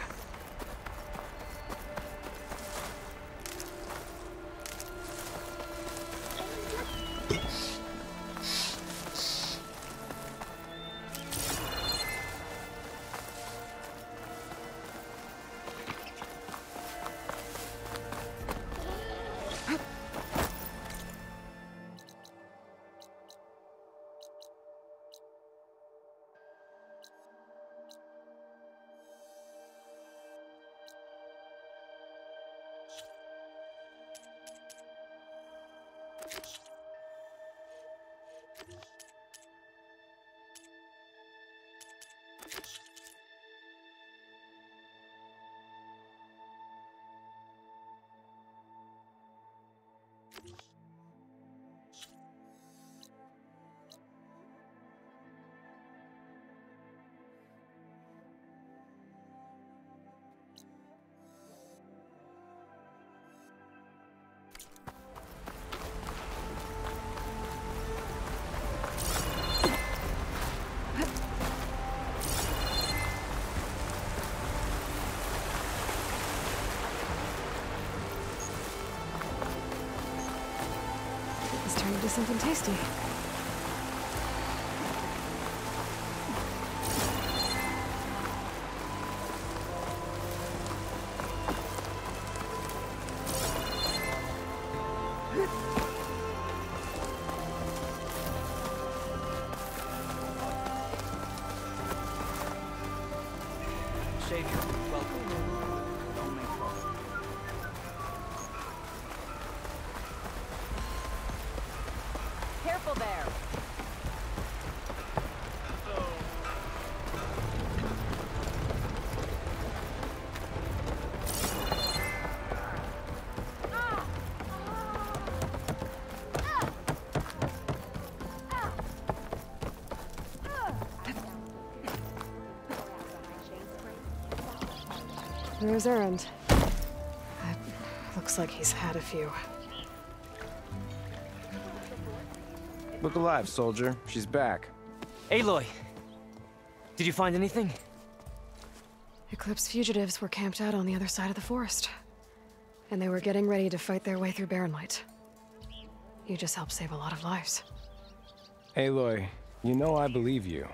Do something tasty. Savior, welcome. Don't make trouble. Careful there. There's Erend. Looks like he's had a few. Look alive, soldier. She's back. Aloy! Did you find anything? Eclipse fugitives were camped out on the other side of the forest. And they were getting ready to fight their way through Barren Light. You just helped save a lot of lives. Aloy, you know I believe you.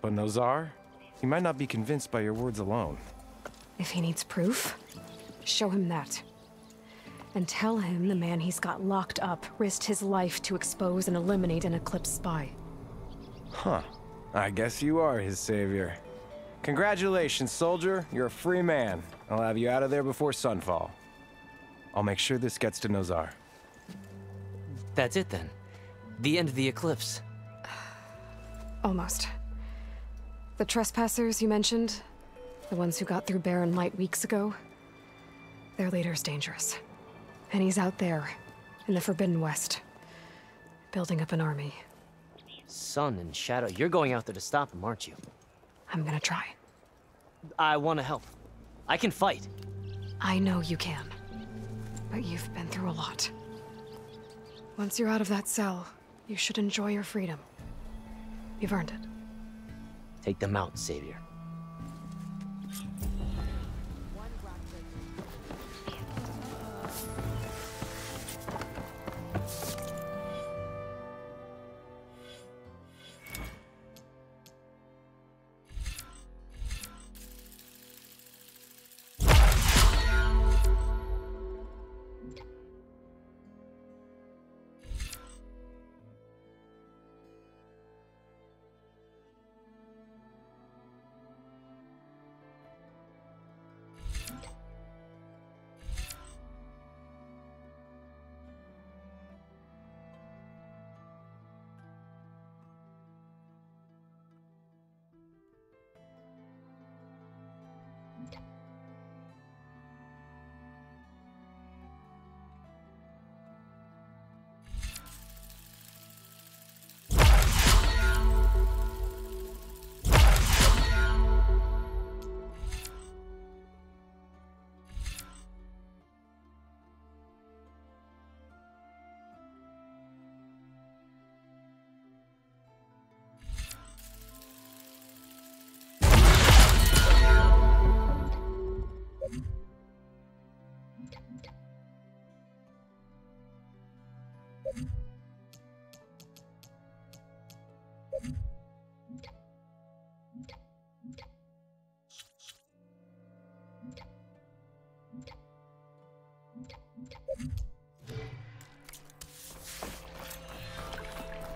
But Nozar? He might not be convinced by your words alone. If he needs proof, show him that. And tell him the man he's got locked up risked his life to expose and eliminate an Eclipse spy. Huh. I guess you are his savior. Congratulations, soldier. You're a free man. I'll have you out of there before sunfall. I'll make sure this gets to Nozar. That's it then. The end of the Eclipse. Almost. The trespassers you mentioned, the ones who got through Barren Light weeks ago, their leader's dangerous. And he's out there, in the Forbidden West, building up an army. Sun and Shadow, you're going out there to stop him, aren't you? I'm gonna try. I want to help. I can fight. I know you can. But you've been through a lot. Once you're out of that cell, you should enjoy your freedom. You've earned it. Take them out, Savior.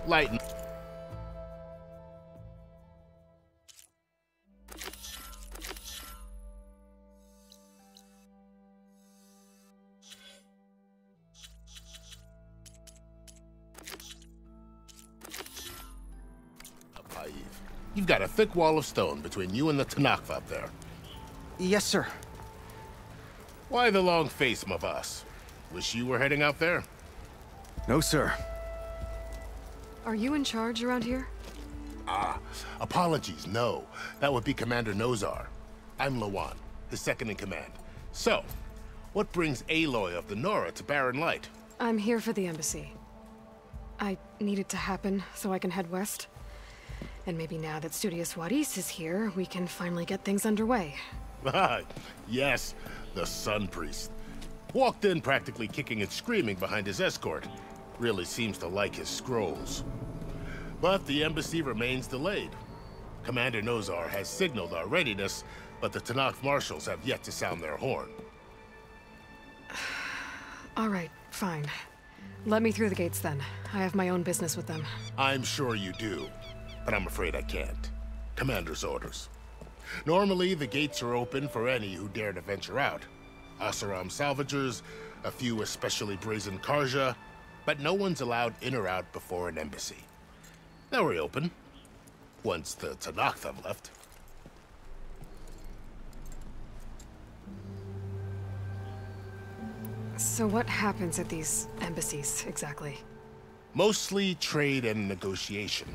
Lighten. You've got a thick wall of stone between you and the Tanakh up there. Yes, sir. Why the long face, Mavas? Wish you were heading out there? No, sir. Are you in charge around here? Ah, apologies, no. That would be Commander Nozar. I'm Lawan, his second in command. So, what brings Aloy of the Nora to Barren Light? I'm here for the embassy. I need it to happen so I can head west. And maybe now that Studious Waris is here, we can finally get things underway. Yes, the Sun Priest. Walked in practically kicking and screaming behind his escort. Really seems to like his scrolls. But the embassy remains delayed. Commander Nozar has signaled our readiness, but the Tanakh marshals have yet to sound their horn. All right, fine. Let me through the gates then. I have my own business with them. I'm sure you do, but I'm afraid I can't. Commander's orders. Normally, the gates are open for any who dare to venture out. Asaram salvagers, a few especially brazen Karja, but no one's allowed in or out before an embassy. They'll reopen, once the Tanakh have left. So what happens at these embassies, exactly? Mostly trade and negotiation.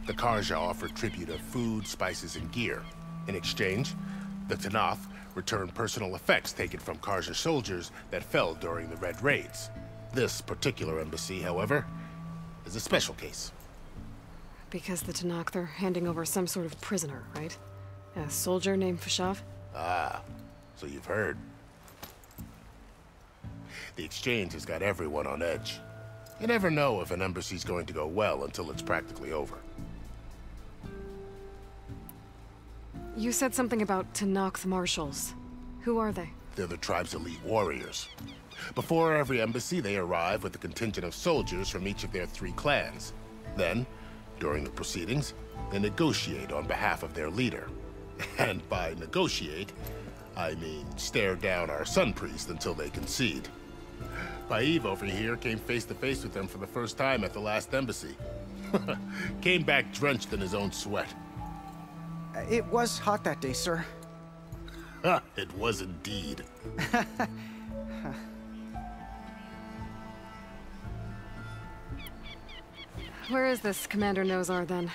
The Karja offer tribute of food, spices, and gear. In exchange, the Tanakh return personal effects taken from Karja soldiers that fell during the Red Raids. This particular embassy, however, is a special case. Because the Tanakh, they're handing over some sort of prisoner, right? A soldier named Fashav? Ah, so you've heard. The exchange has got everyone on edge. You never know if an embassy's going to go well until it's practically over. You said something about Tanakh marshals. Who are they? They're the tribe's elite warriors. Before every embassy, they arrive with a contingent of soldiers from each of their 3 clans. Then, during the proceedings, they negotiate on behalf of their leader. And by negotiate, I mean stare down our sun priest until they concede. Baeve over here came face to face with them for the first time at the last embassy. Came back drenched in his own sweat. It was hot that day, sir. It was indeed. Where is this Commander Nozar, then?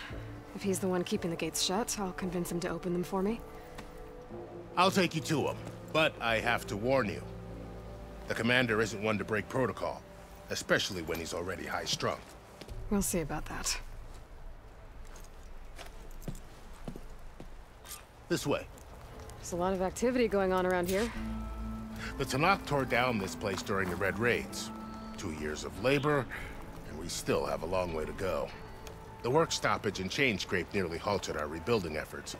If he's the one keeping the gates shut, I'll convince him to open them for me. I'll take you to him, but I have to warn you. The commander isn't one to break protocol, especially when he's already high-strung. We'll see about that. This way. There's a lot of activity going on around here. The Tanakh tore down this place during the Red Raids. 2 years of labor, and we still have a long way to go. The work stoppage and chain scrape nearly halted our rebuilding efforts.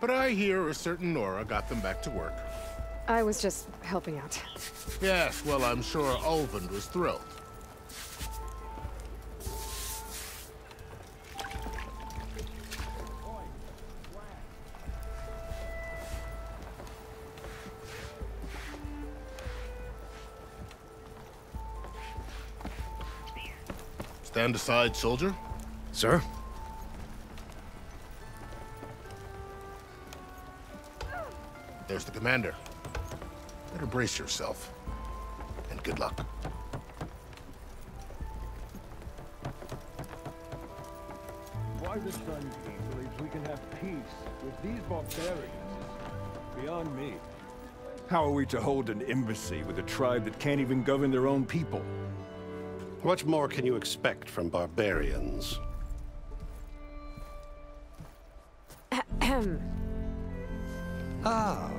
But I hear a certain Nora got them back to work. I was just helping out. Yes, well, I'm sure Ulvund was thrilled. Stand aside, soldier. Sir? There's the commander. Better brace yourself. And good luck. Why the Sun King believes we can have peace with these barbarians is beyond me. How are we to hold an embassy with a tribe that can't even govern their own people? What more can you expect from barbarians? Ah.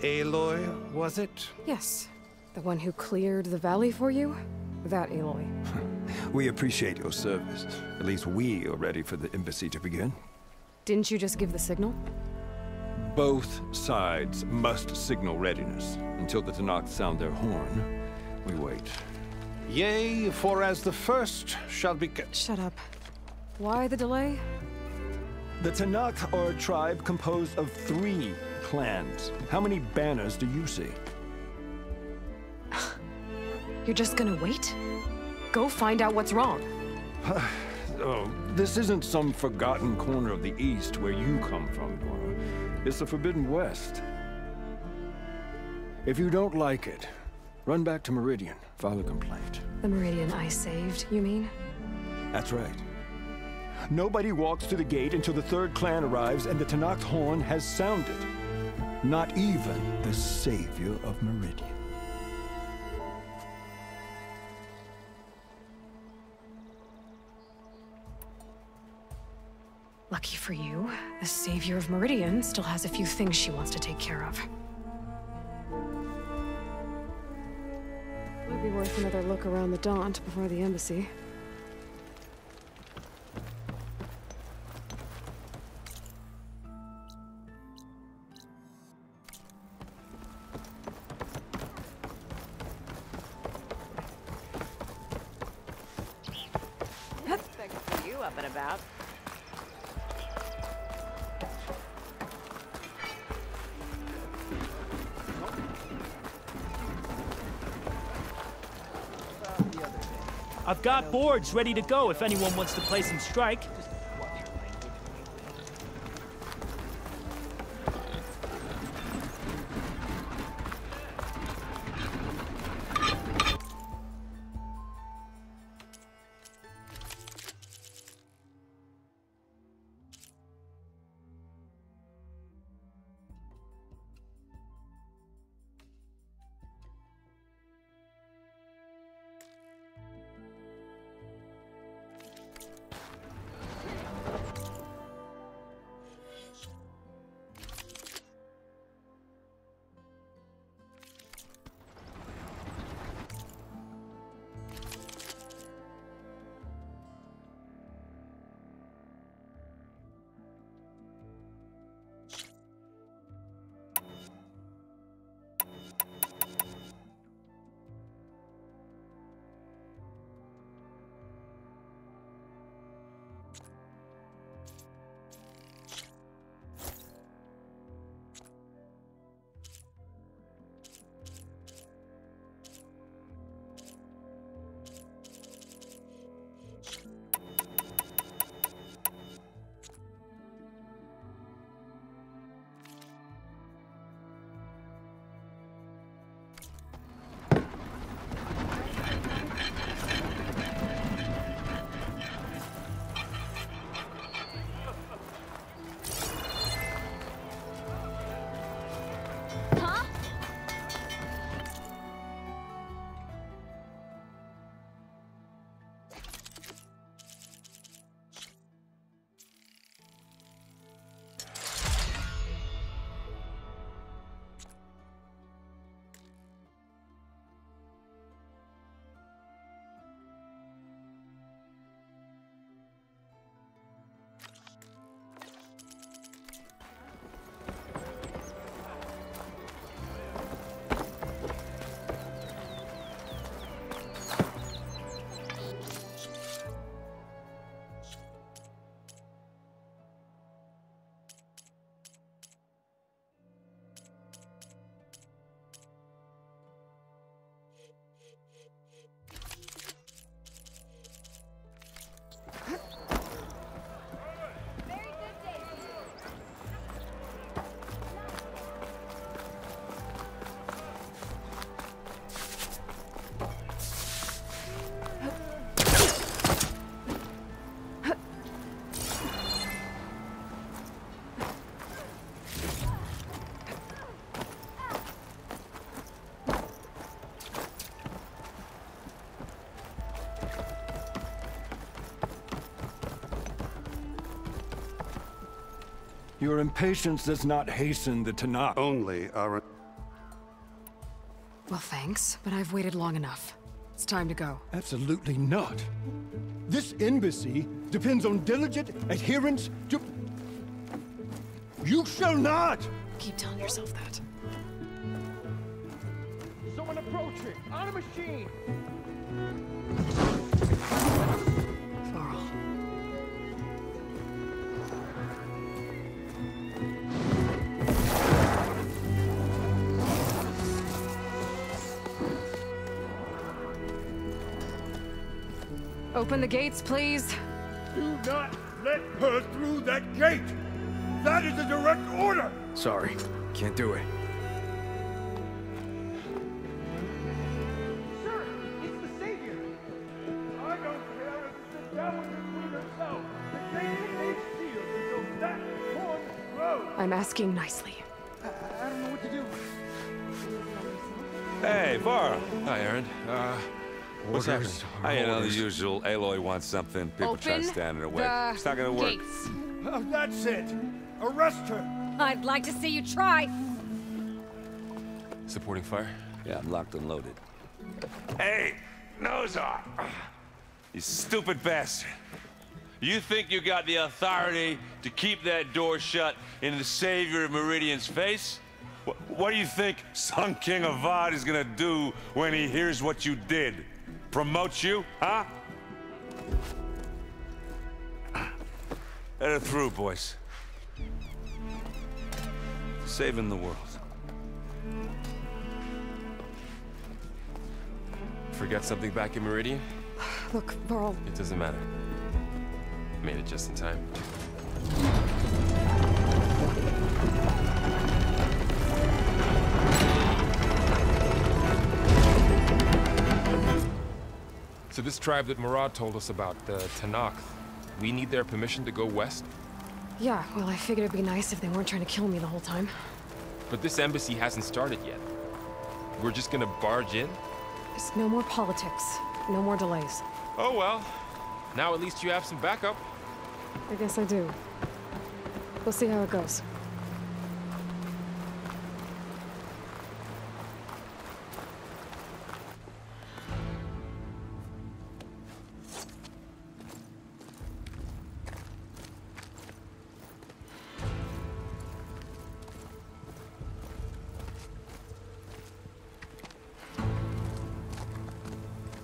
Aloy, was it? Yes. The one who cleared the valley for you? That Aloy. We appreciate your service. At least we are ready for the embassy to begin. Didn't you just give the signal? Both sides must signal readiness. Until the Tanakh sound their horn, we wait. Yea, for as the first shall be... Shut up. Why the delay? The Tanakh are a tribe composed of 3 clans. How many banners do you see? You're just gonna wait? Go find out what's wrong. Oh, this isn't some forgotten corner of the East where you come from, Nora. It's the Forbidden West. If you don't like it, run back to Meridian, file a complaint. The Meridian I saved, you mean? That's right. Nobody walks to the gate until the 3rd clan arrives and the Tanakh horn has sounded. Not even the savior of Meridian. Lucky for you, the savior of Meridian still has a few things she wants to take care of. Might be worth another look around the Daunt before the embassy. Expect you up and about. I've got boards ready to go if anyone wants to play some strike. Your impatience does not hasten the Tanakh. Only our... Well, thanks, but I've waited long enough. It's time to go. Absolutely not. This embassy depends on diligent adherence to... You shall not! Keep telling yourself that. Someone approaching! On a machine! Varl. Open the gates, please. Do not let her through that gate! That is a direct order! Sorry, can't do it. Sir, it's the Savior! I don't care if it's the devil between herself. The gate is sealed until that horn grows! I'm asking nicely. I don't know what to do. Hey, Varl. Hi, Aaron. What's happening? You know, the usual. Aloy wants something. People try to stand in her way. It's not gonna work. Gates. That's it! Arrest her! I'd like to see you try. Supporting fire? Yeah, I'm locked and loaded. Hey, Nozar! You stupid bastard. You think you got the authority to keep that door shut in the Savior of Meridian's face? What do you think Sun King Avad is gonna do when he hears what you did? Promote you, huh? Let her through, boys. Saving the world. Forget something back in Meridian? Look, Varl. It doesn't matter. Made it just in time. So this tribe that Murad told us about, the Tanakh, we need their permission to go west? Yeah, well, I figured it'd be nice if they weren't trying to kill me the whole time. But this embassy hasn't started yet. We're just gonna barge in? There's no more politics. No more delays. Oh well. Now at least you have some backup. I guess I do. We'll see how it goes.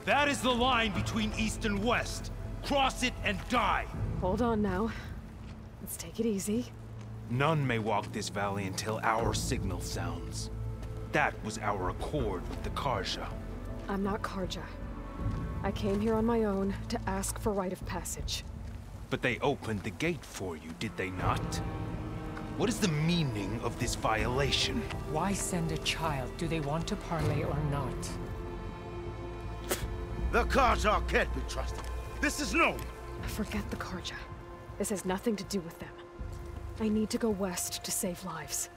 That is the line between East and West. Cross it and die. Hold on now. Let's take it easy. None may walk this valley until our signal sounds. That was our accord with the Karja. I'm not Karja. I came here on my own to ask for rite of passage. But they opened the gate for you, did they not? What is the meaning of this violation? Why send a child? Do they want to parley or not? The Karja can't be trusted. This is known. Forget the Karja. This has nothing to do with them. I need to go west to save lives.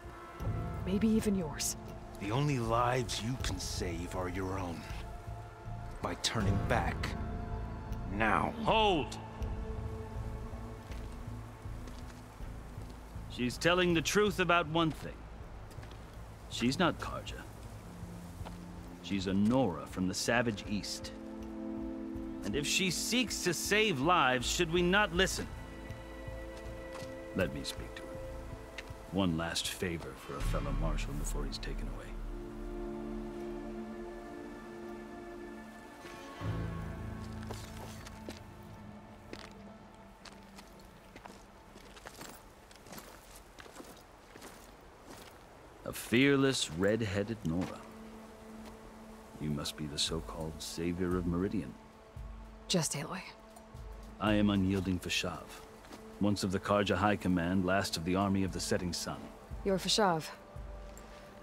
Maybe even yours. The only lives you can save are your own. By turning back. Now. Hold! She's telling the truth about one thing. She's not Karja. She's a Nora from the Savage East. And if she seeks to save lives, should we not listen? Let me speak to her. One last favor for a fellow marshal before he's taken away. A fearless, red-headed Nora. You must be the so-called savior of Meridian. Just Aloy. I am unyielding Fashav. Once of the Karja High Command, last of the army of the setting sun. You're Fashav.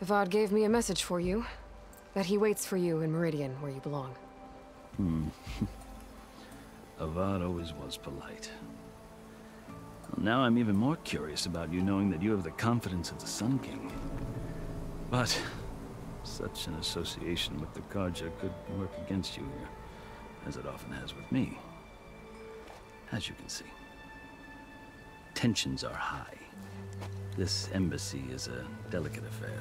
Avad gave me a message for you. That he waits for you in Meridian, where you belong. Avad always was polite. Well, now I'm even more curious about you knowing that you have the confidence of the Sun King. But such an association with the Karja could work against you here, as it often has with me. As you can see. tensions are high. This embassy is a delicate affair.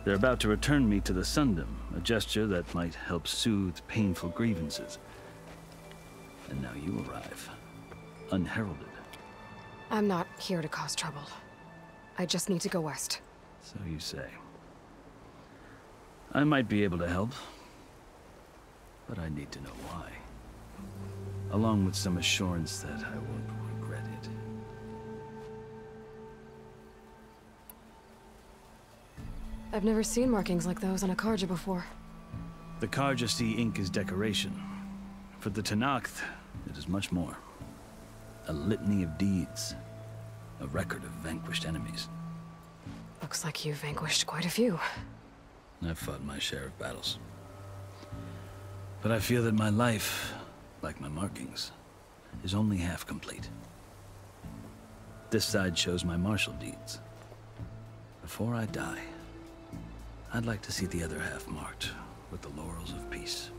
They're about to return me to the Sundom, a gesture that might help soothe painful grievances. And now you arrive, unheralded. I'm not here to cause trouble. I just need to go west. So you say. I might be able to help, but I need to know why. Along with some assurance that I won't regret it. I've never seen markings like those on a Karja before. The Karja see ink as decoration. For the Tenakth, it is much more. A litany of deeds. A record of vanquished enemies. Looks like you've vanquished quite a few. I've fought my share of battles. But I feel that my life, like my markings, is only half complete. This side shows my martial deeds. Before I die, I'd like to see the other half marked with the laurels of peace.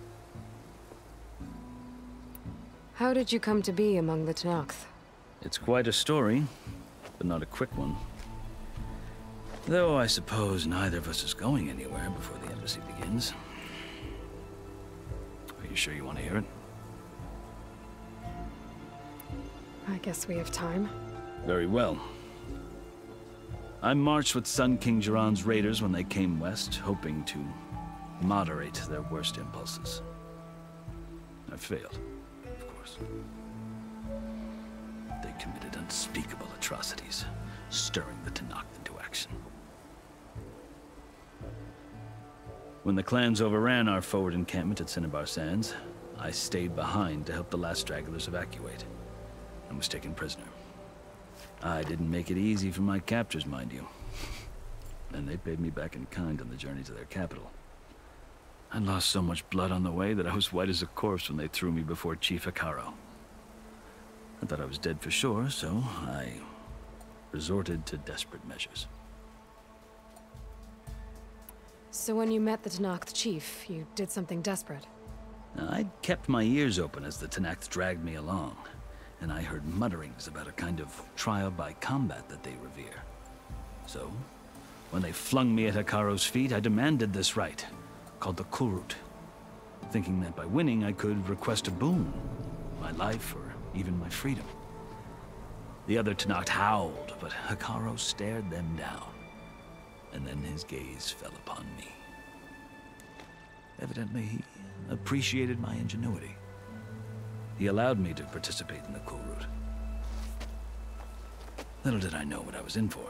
How did you come to be among the Tenakth? It's quite a story, but not a quick one. Though I suppose neither of us is going anywhere before the embassy begins. Are you sure you want to hear it? I guess we have time. Very well. I marched with Sun King Jiran's raiders when they came west, hoping to moderate their worst impulses. I failed, of course. They committed unspeakable atrocities, stirring the Tenakth into action. When the clans overran our forward encampment at Cinnabar Sands, I stayed behind to help the last stragglers evacuate, and was taken prisoner. I didn't make it easy for my captors, mind you. And they paid me back in kind on the journey to their capital. I lost so much blood on the way that I was white as a corpse when they threw me before Chief Hikaro. I thought I was dead for sure, so I resorted to desperate measures. So when you met the Tenakth chief, you did something desperate? I'd kept my ears open as the Tenakth dragged me along, and I heard mutterings about a kind of trial by combat that they revere. So, when they flung me at Hikaro's feet, I demanded this right, called the Kulrut, thinking that by winning I could request a boon, my life or even my freedom. The other Tenakth howled, but Hikaro stared them down, and then his gaze fell upon me. Evidently, he appreciated my ingenuity. He allowed me to participate in the Kulrut. Little did I know what I was in for.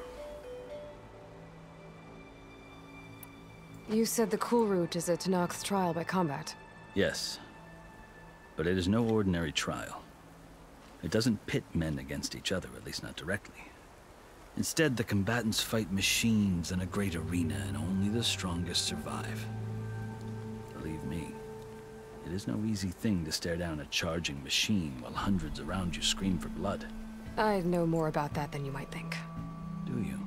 You said the Kulrut is a Tenakth trial by combat. Yes, but it is no ordinary trial. It doesn't pit men against each other, at least not directly. Instead, the combatants fight machines in a great arena, and only the strongest survive. Believe me, it is no easy thing to stare down a charging machine while hundreds around you scream for blood. I know more about that than you might think. Do you?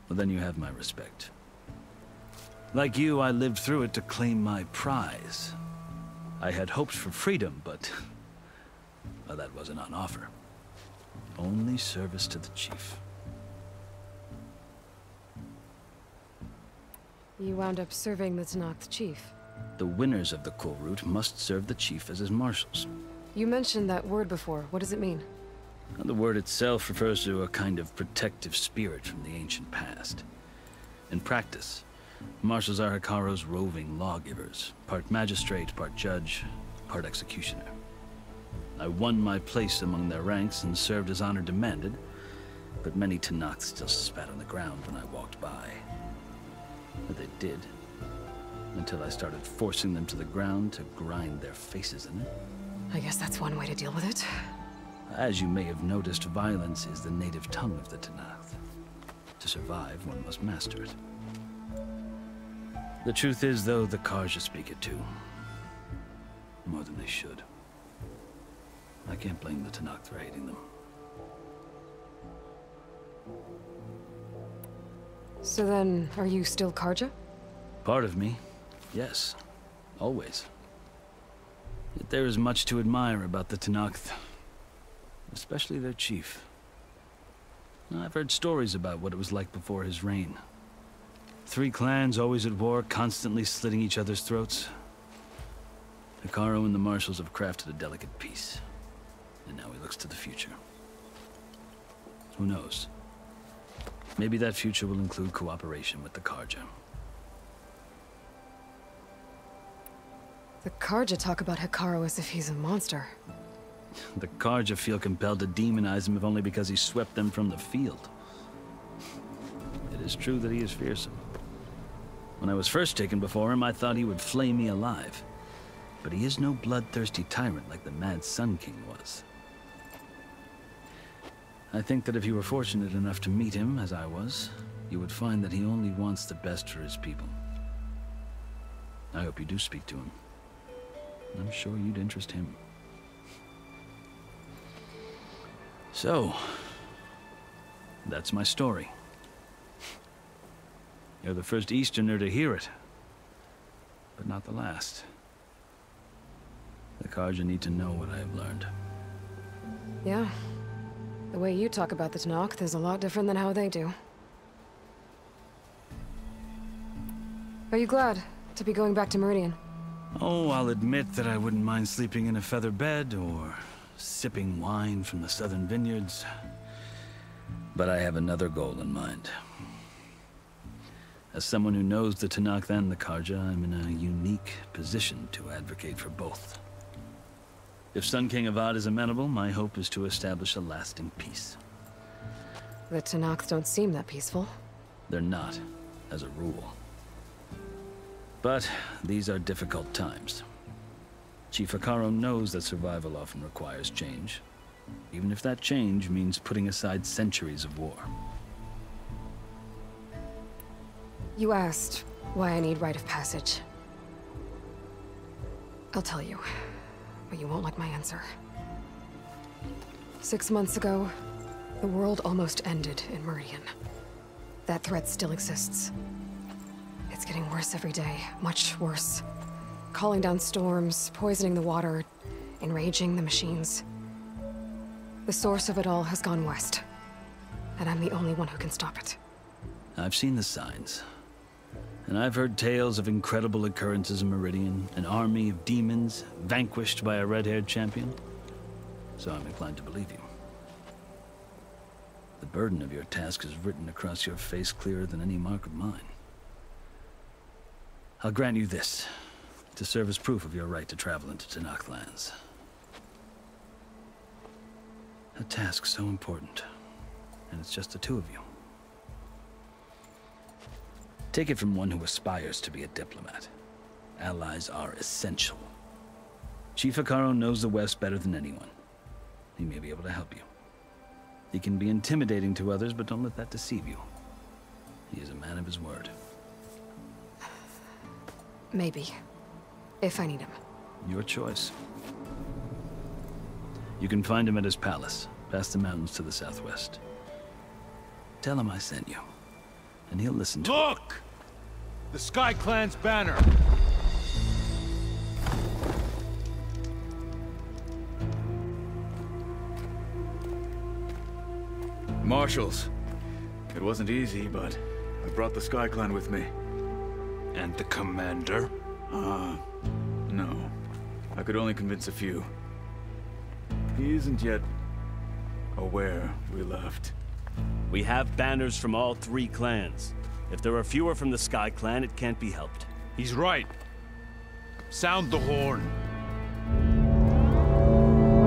Well, then you have my respect. Like you, I lived through it to claim my prize. I had hoped for freedom, but well, that wasn't on offer. Only service to the chief. You wound up serving the Tenakth chief. The winners of the Kulrut must serve the chief as his marshals. You mentioned that word before. What does it mean? The word itself refers to a kind of protective spirit from the ancient past. In practice, marshals are Hikaro's roving lawgivers, part magistrate, part judge, part executioner. I won my place among their ranks and served as honor demanded, but many Tenakth still spat on the ground when I walked by. But they did, until I started forcing them to the ground to grind their faces in it. I guess that's one way to deal with it. As you may have noticed, violence is the native tongue of the Tenakth. To survive, one must master it. The truth is, though, the Karja speak it too. More than they should. I can't blame the Tenakth for hating them. So then, are you still Karja? Part of me, yes. Always. Yet there is much to admire about the Tenakth. especially their chief. I've heard stories about what it was like before his reign. 3 clans always at war, constantly slitting each other's throats. Hekarro and the Marshals have crafted a delicate peace, and now he looks to the future. Who knows? Maybe that future will include cooperation with the Karja. The Karja talk about Hekarro as if he's a monster. The Karja feel compelled to demonize him if only because he swept them from the field. It is true that he is fearsome. When I was first taken before him, I thought he would flay me alive. But he is no bloodthirsty tyrant like the Mad Sun King was. I think that if you were fortunate enough to meet him, as I was, you would find that he only wants the best for his people. I hope you do speak to him. I'm sure you'd interest him. So, that's my story. You're the first Easterner to hear it, but not the last. The Karja need to know what I have learned. Yeah. The way you talk about the Tenakth is a lot different than how they do. Are you glad to be going back to Meridian? Oh, I'll admit that I wouldn't mind sleeping in a feather bed or sipping wine from the southern vineyards. But I have another goal in mind. As someone who knows the Tenakth and the Karja, I'm in a unique position to advocate for both. If Sun King Avad is amenable, my hope is to establish a lasting peace. The Tenakth don't seem that peaceful. They're not, as a rule. But these are difficult times. Chief Hekarro knows that survival often requires change, even if that change means putting aside centuries of war. You asked why I need rite of passage. I'll tell you, but you won't like my answer. 6 months ago, the world almost ended in Meridian. That threat still exists. It's getting worse every day, much worse. Calling down storms, poisoning the water, enraging the machines. The source of it all has gone west, and I'm the only one who can stop it. I've seen the signs. And I've heard tales of incredible occurrences in Meridian, an army of demons vanquished by a red-haired champion. So I'm inclined to believe you. The burden of your task is written across your face clearer than any mark of mine. I'll grant you this, to serve as proof of your right to travel into Tenakth lands. A task so important, and it's just the 2 of you. Take it from one who aspires to be a diplomat. Allies are essential. Chief Hekarro knows the West better than anyone. He may be able to help you. He can be intimidating to others, but don't let that deceive you. He is a man of his word. Maybe. If I need him. Your choice. You can find him at his palace, past the mountains to the southwest. Tell him I sent you, and he'll listen to it. Look! The Sky Clan's banner! Marshals. It wasn't easy, but I brought the Sky Clan with me. And the commander? No. I could only convince a few. He isn't yet aware we left. We have banners from all 3 clans. If there are fewer from the Sky Clan, it can't be helped. He's right. Sound the horn.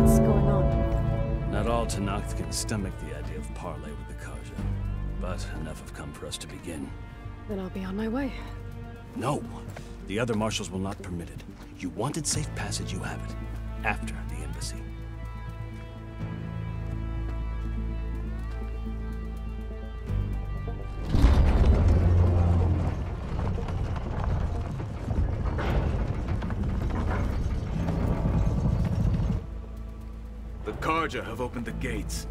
What's going on? Not all Tenakth can stomach the idea of parley with the Karja, but enough have come for us to begin. Then I'll be on my way. No! The other marshals will not permit it. You wanted safe passage, you have it. After the embassy. The Karja have opened the gates.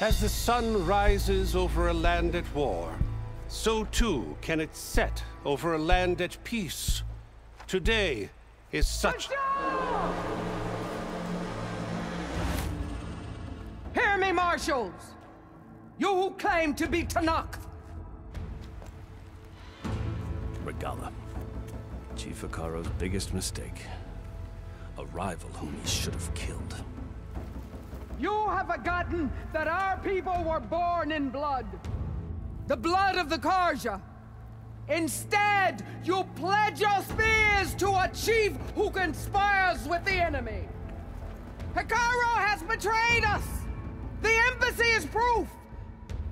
As the sun rises over a land at war, so too can it set over a land at peace. Today is such... Hear me, marshals! You who claim to be Tanakh! Regala. Chief Hikaro's biggest mistake. A rival whom he should have killed. You have forgotten that our people were born in blood. The blood of the Karja. Instead, you pledge your spears to a chief who conspires with the enemy. Hikaro has betrayed us! The embassy is proof!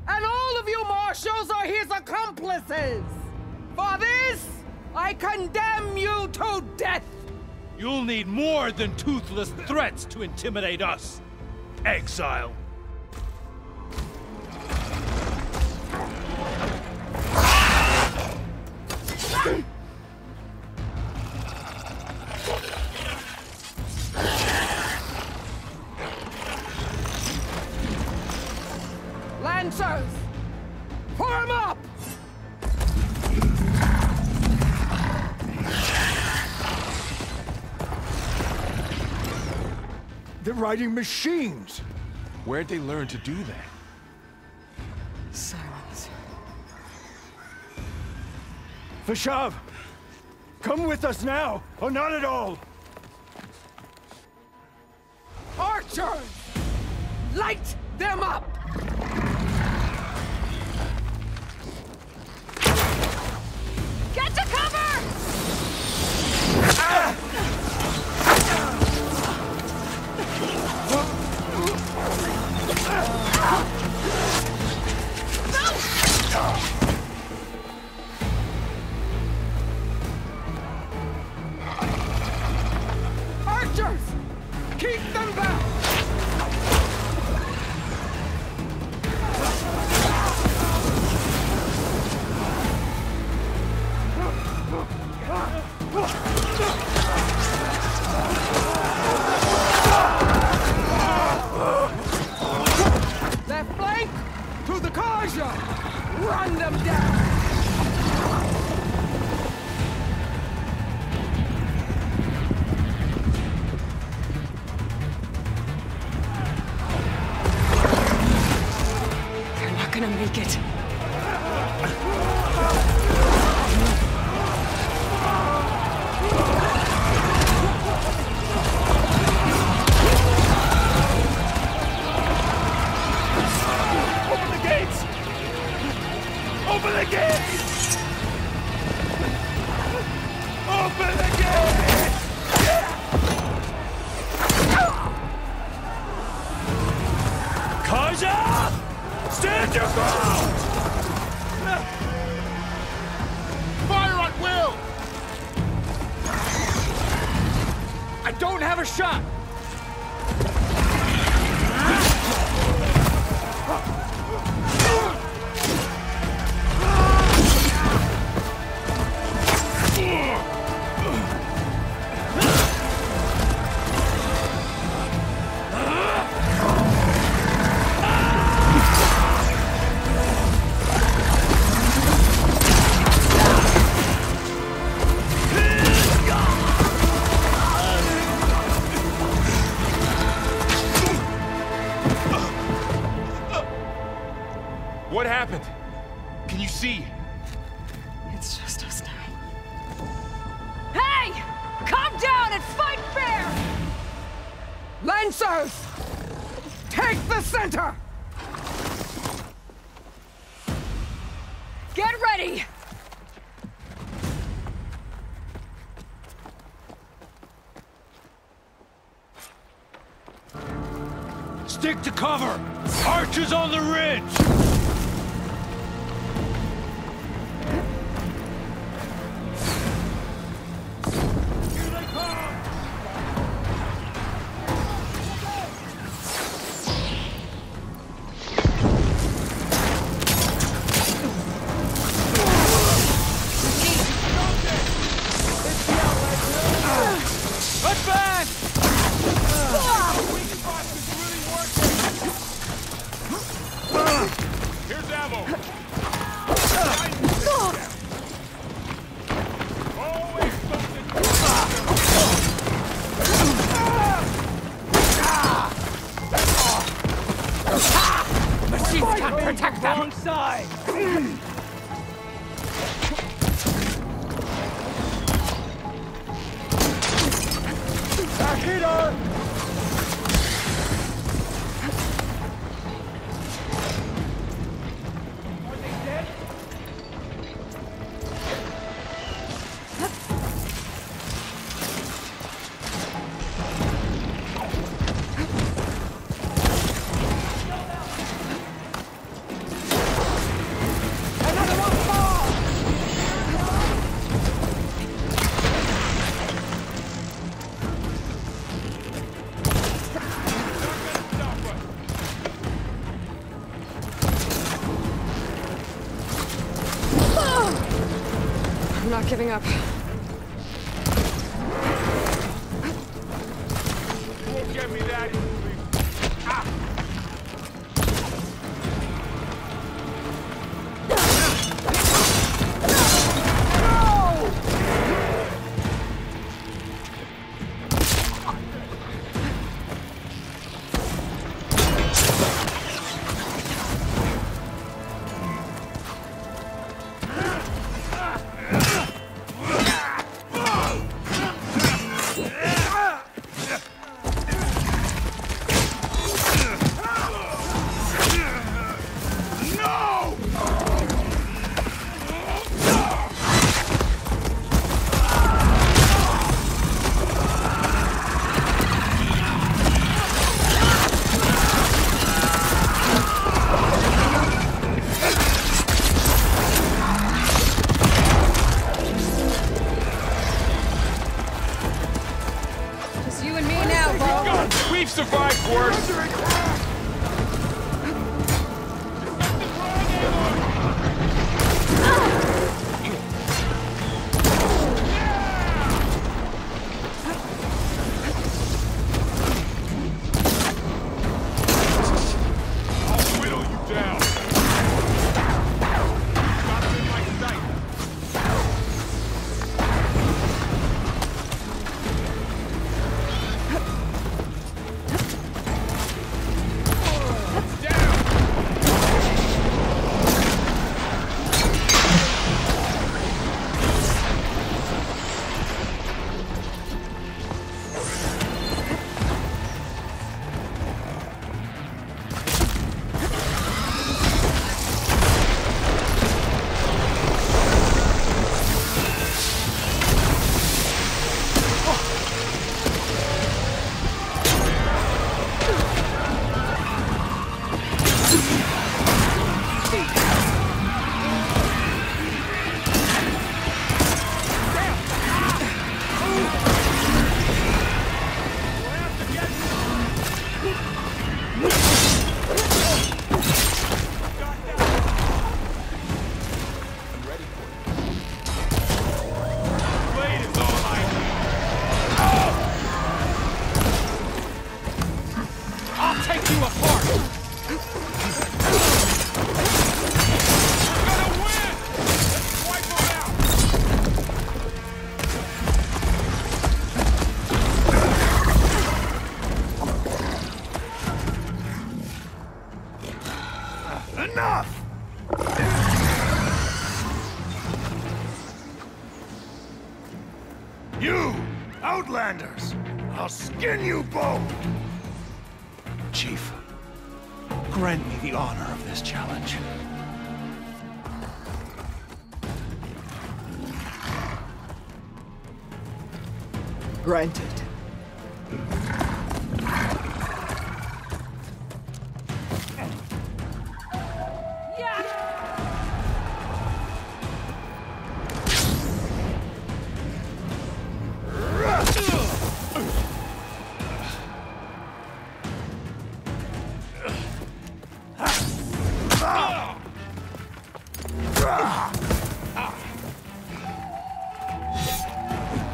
And all of you marshals are his accomplices! For this, I condemn you to death! You'll need more than toothless threats to intimidate us, exile. Lancers! Form up! They're riding machines! Where'd they learn to do that? Silence. Vashav! Come with us now, or not at all! Archers! Light them up! Get to cover! Ah! Archers! Keep them back! Left flank! To the Karja! Run them down! They're not gonna make it. Open the gates! Open the gates! Open the gates! Karja! Stand your ground! Fire at will! I don't have a shot! What happened? Can you see? It's just us now. Hey! Calm down and fight fair! Lancers! Take the center! Get ready! Stick to cover! Archers on the ridge! protect them! Wrong side! I hit her! I'm not giving up. Won't get me that easily. Ah! We've survived worse. Enough! You, Outlanders! I'll skin you both! Chief, grant me the honor of this challenge. Granted.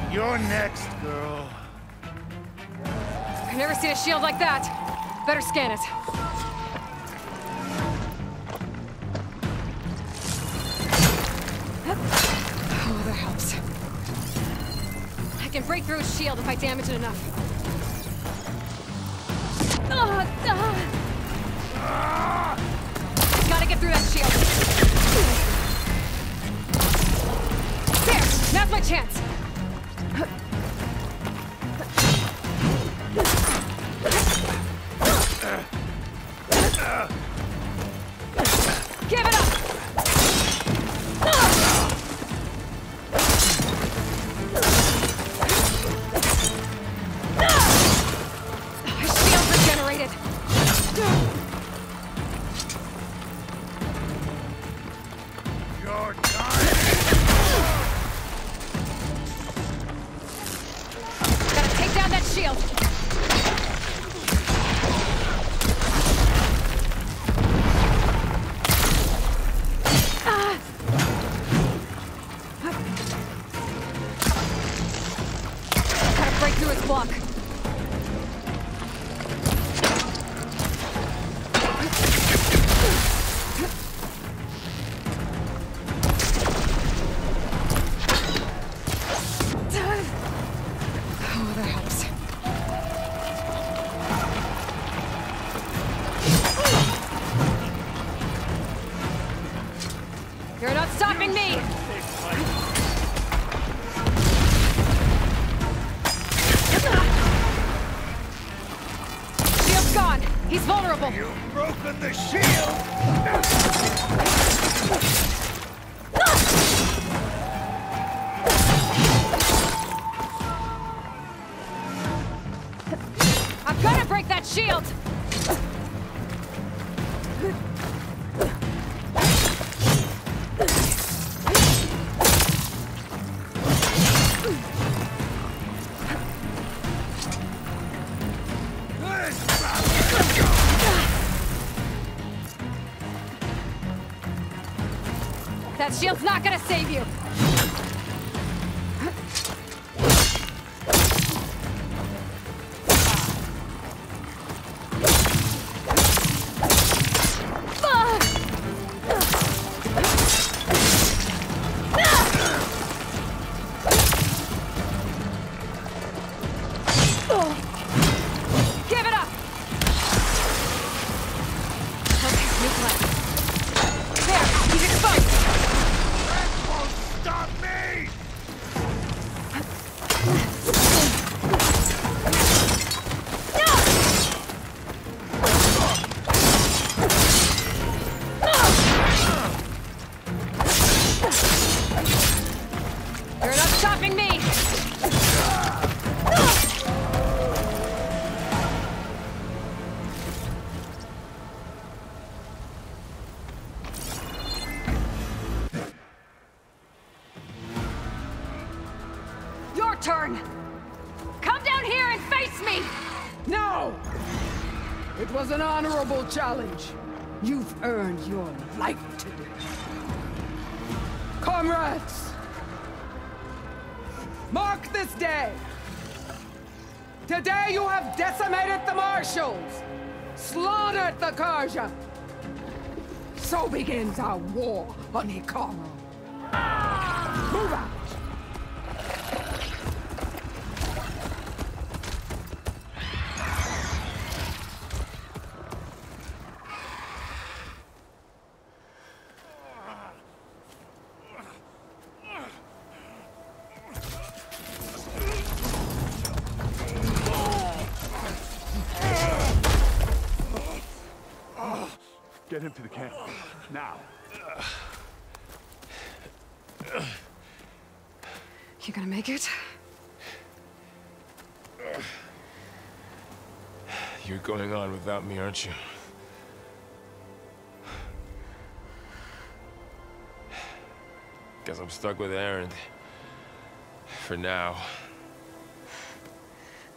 You're next, girl. I've never seen a shield like that. Better scan it. Oh, that helps. I can break through a shield if I damage it enough. Gotta get careful. You've broken the shield! I'm gonna break that shield! That shield's not gonna save you! Give it up! Okay, new plan. There, he's exposed! Stop me! You're not stopping me! Your turn! Come down here and face me! No! It was an honorable challenge. You've earned your life today. Comrades! Mark this day! Today you have decimated the Marshals! Slaughtered the Karja! So begins our war on Hikaru. Move out! Get him to the camp. Now. You gonna make it? You're going on without me, aren't you? Guess I'm stuck with Aaron. For now.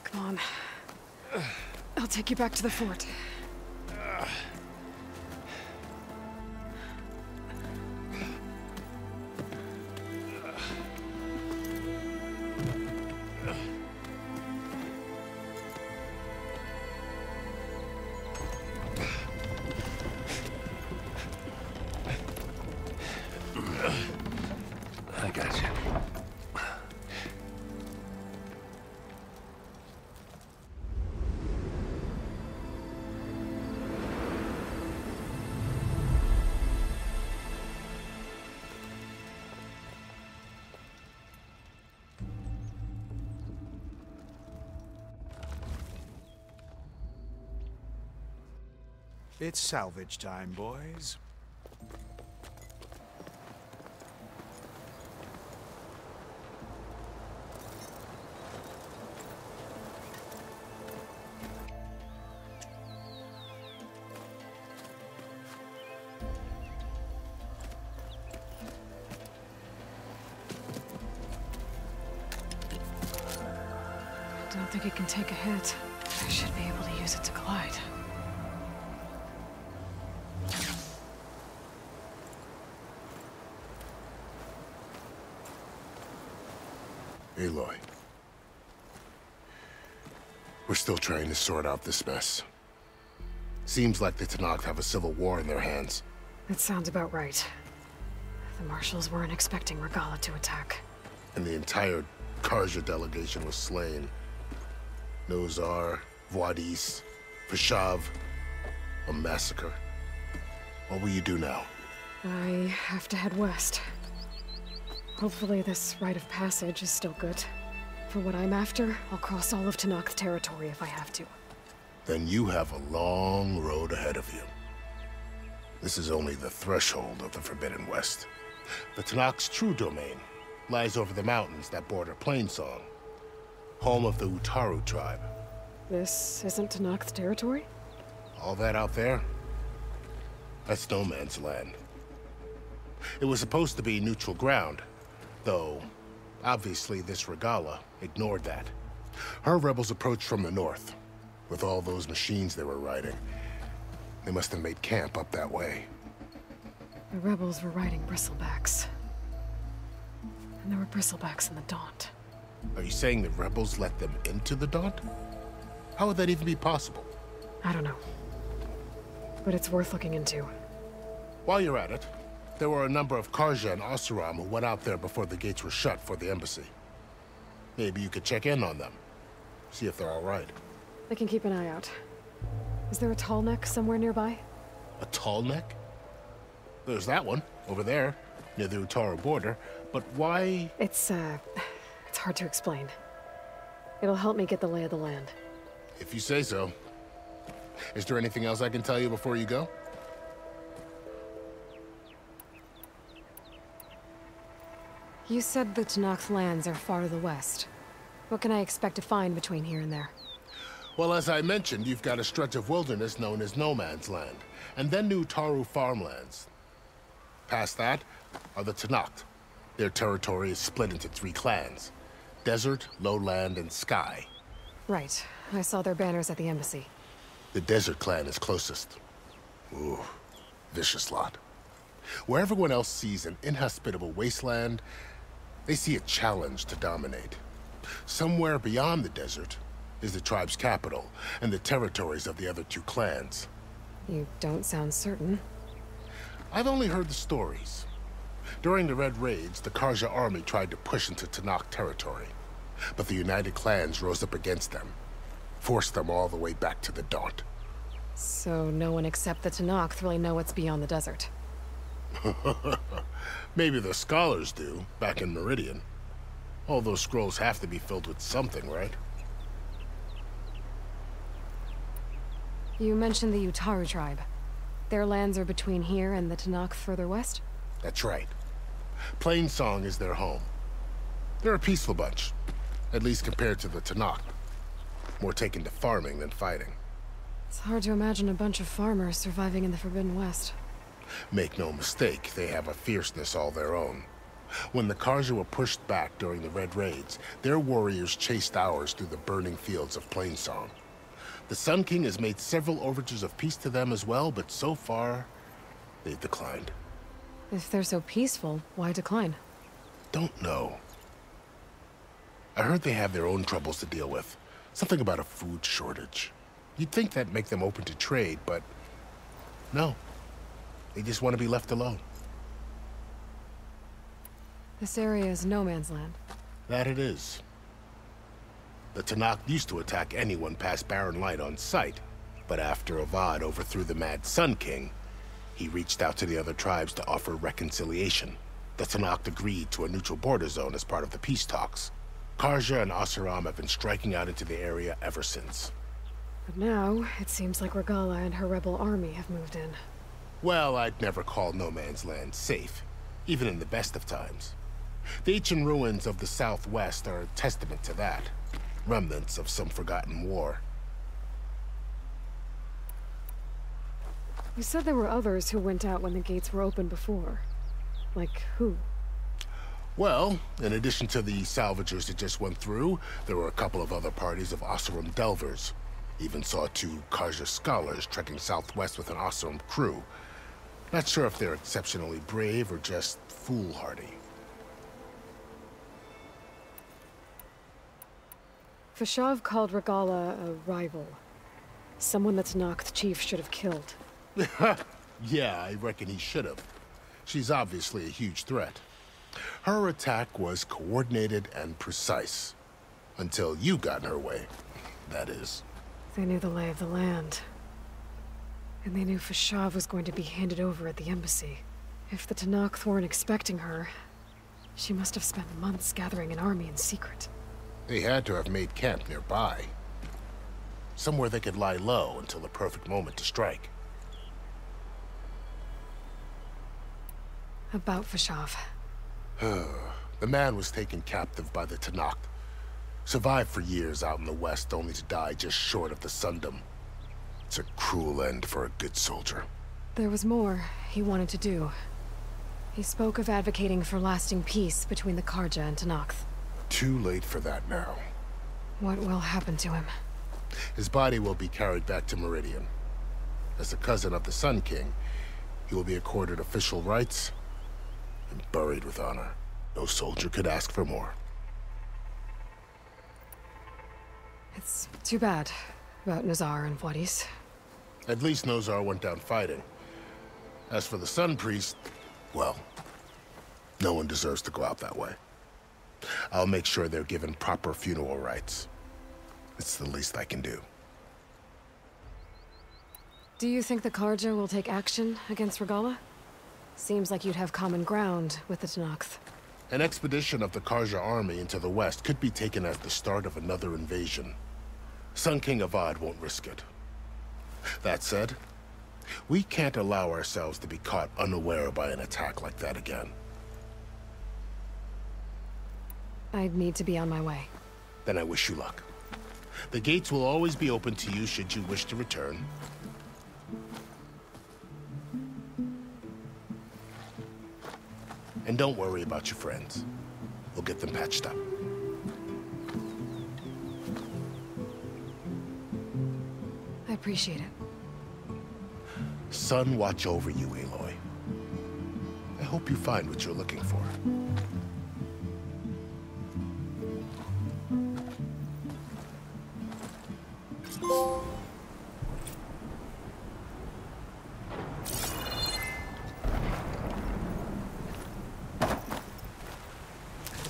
Come on. I'll take you back to the fort. I got you. It's salvage time, boys. I don't think it can take a hit. I should be able to use it to glide. Aloy. We're still trying to sort out this mess. Seems like the Tenakth have a civil war in their hands. That sounds about right. The Marshals weren't expecting Regalla to attack. And the entire Karja delegation was slain. Nozar, Vuadis, Vashav, a massacre. What will you do now? I have to head west. Hopefully this rite of passage is still good. For what I'm after, I'll cross all of Tenakth territory if I have to. then you have a long road ahead of you. This is only the threshold of the Forbidden West. The Tenakth's true domain lies over the mountains that border Plainsong, home of the Utaru tribe. This isn't Tenakth's territory? All that out there, that's no man's land. It was supposed to be neutral ground, though obviously this Regala ignored that. Her rebels approached from the north, with all those machines they were riding. They must have made camp up that way. The rebels were riding bristlebacks. And there were bristlebacks in the Daunt. Are you saying the rebels let them into the Daunt? How would that even be possible? I don't know. But it's worth looking into. While you're at it, there were a number of Karja and Oseram who went out there before the gates were shut for the embassy. Maybe you could check in on them. See if they're all right. I can keep an eye out. Is there a tall neck somewhere nearby? A tall neck? There's that one, over there, near the Utaru border. But why? It's hard to explain. It'll help me get the lay of the land. If you say so. Is there anything else I can tell you before you go? You said the Tenakth lands are far to the west. What can I expect to find between here and there? Well, as I mentioned, you've got a stretch of wilderness known as No Man's Land, and then the Utaru farmlands. Past that are the Tenakth. Their territory is split into 3 clans: Desert, Lowland, and Sky. Right. I saw their banners at the embassy. The Desert clan is closest. Ooh, vicious lot. Where everyone else sees an inhospitable wasteland, they see a challenge to dominate. Somewhere beyond the desert is the tribe's capital and the territories of the other 2 clans. You don't sound certain. I've only heard the stories. During the Red Raids, the Karja army tried to push into Tenakth territory, but the United Clans rose up against them, forced them all the way back to the Daunt. So no one except the Tenakth really know what's beyond the desert. Maybe the scholars do, back in Meridian. All those scrolls have to be filled with something, right? You mentioned the Utaru tribe. Their lands are between here and the Tenakth further west? That's right. Plainsong is their home. They're a peaceful bunch, at least compared to the Tenakth. More taken to farming than fighting. It's hard to imagine a bunch of farmers surviving in the Forbidden West. Make no mistake, they have a fierceness all their own. When the Karja were pushed back during the Red Raids, their warriors chased ours through the burning fields of Plainsong. The Sun King has made several overtures of peace to them as well, but so far, they've declined. If they're so peaceful, why decline? Don't know. I heard they have their own troubles to deal with. Something about a food shortage. You'd think that'd make them open to trade, but no. They just want to be left alone. This area is no man's land. That it is. The Tenakth used to attack anyone past Barren Light on sight, but after Avad overthrew the Mad Sun King, he reached out to the other tribes to offer reconciliation. The Tenakth agreed to a neutral border zone as part of the peace talks. Karja and Oseram have been striking out into the area ever since. But now, it seems like Regala and her rebel army have moved in. Well, I'd never call No Man's Land safe, even in the best of times. The ancient ruins of the Southwest are a testament to that. Remnants of some forgotten war. You said there were others who went out when the gates were open before. Like who? Well, in addition to the salvagers that just went through, there were a couple of other parties of Oseram delvers. Even saw 2 Karja scholars trekking southwest with an Oseram crew. Not sure if they're exceptionally brave or just foolhardy. Fashav called Regala a rival. Someone that Tenakth chief should have killed. Yeah, I reckon he should have. She's obviously a huge threat. Her attack was coordinated and precise. Until you got in her way, that is. They knew the lay of the land. And they knew Fashav was going to be handed over at the embassy. If the Tenakth weren't expecting her, she must have spent months gathering an army in secret. They had to have made camp nearby. Somewhere they could lie low until the perfect moment to strike. About Vashav. The man was taken captive by the Tanakh. Survived for years out in the West, only to die just short of the Sundom. It's a cruel end for a good soldier. There was more he wanted to do. He spoke of advocating for lasting peace between the Karja and Tanakh. Too late for that now. What will happen to him? His body will be carried back to Meridian. As a cousin of the Sun King, he will be accorded official rights and buried with honor. No soldier could ask for more. It's too bad about Nazar and Wadis. At least Nozar went down fighting. As for the Sun Priest, well, no one deserves to go out that way. I'll make sure they're given proper funeral rites. It's the least I can do. Do you think the Karja will take action against Regala? Seems like you'd have common ground with the Tanakh. An expedition of the Karja army into the west could be taken as the start of another invasion. Sun King Avad won't risk it. That said, we can't allow ourselves to be caught unaware by an attack like that again. I'd need to be on my way. Then I wish you luck. The gates will always be open to you should you wish to return. And don't worry about your friends. We'll get them patched up. I appreciate it. Sun watch over you, Aloy. I hope you find what you're looking for.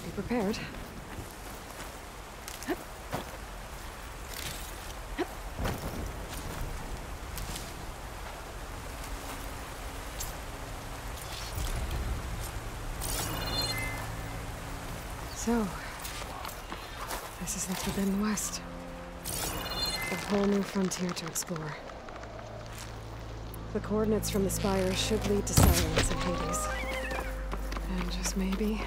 Be prepared. So, this is the Forbidden West. A whole new frontier to explore. The coordinates from the spire should lead to Silence and Hades. And just maybe,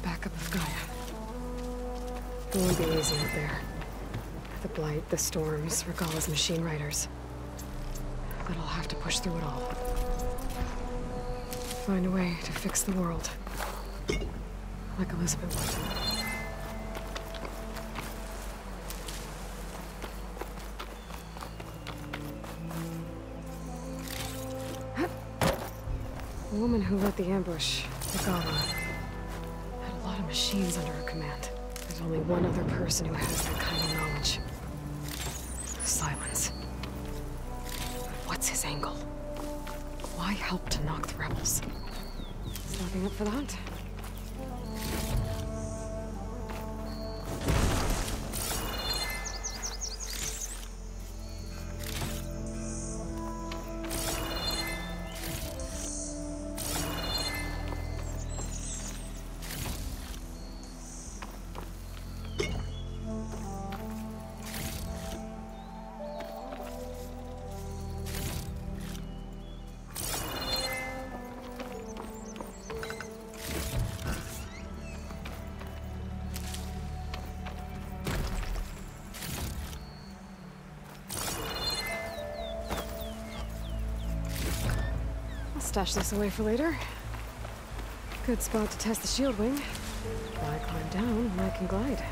backup of Gaia. It won't be easy out there. The Blight, the Storms, Regala's machine riders. But I'll have to push through it all. Find a way to fix the world. Like Elizabeth would. The woman who led the ambush, Regala, had a lot of machines under her command. There's only one other person who has that kind of knowledge. Silence. But what's his angle? Why help to knock the rebels? Stepping up for that? Stash this away for later. Good spot to test the shield wing. If I climb down, I can glide.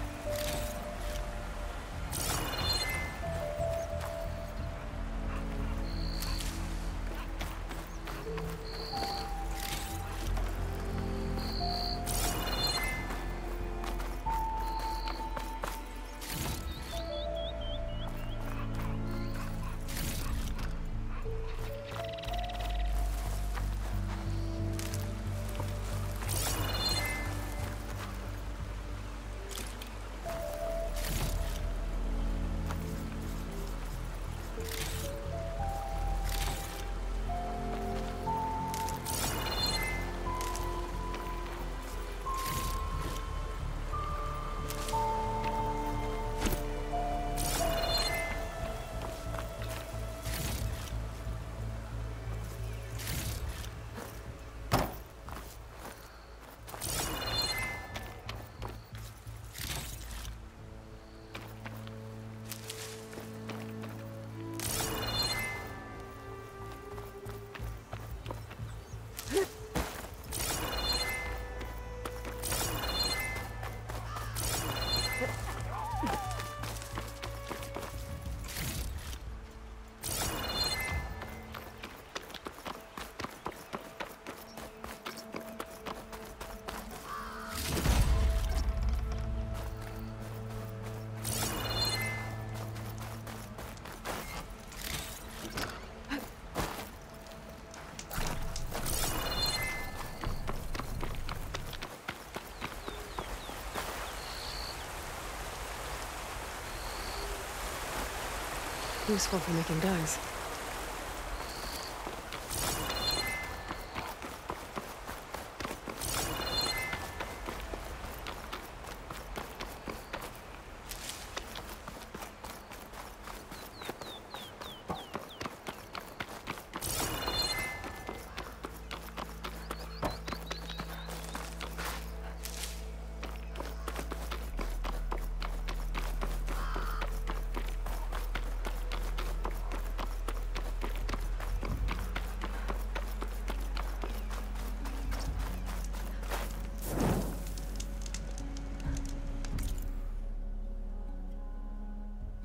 Useful for making dyes.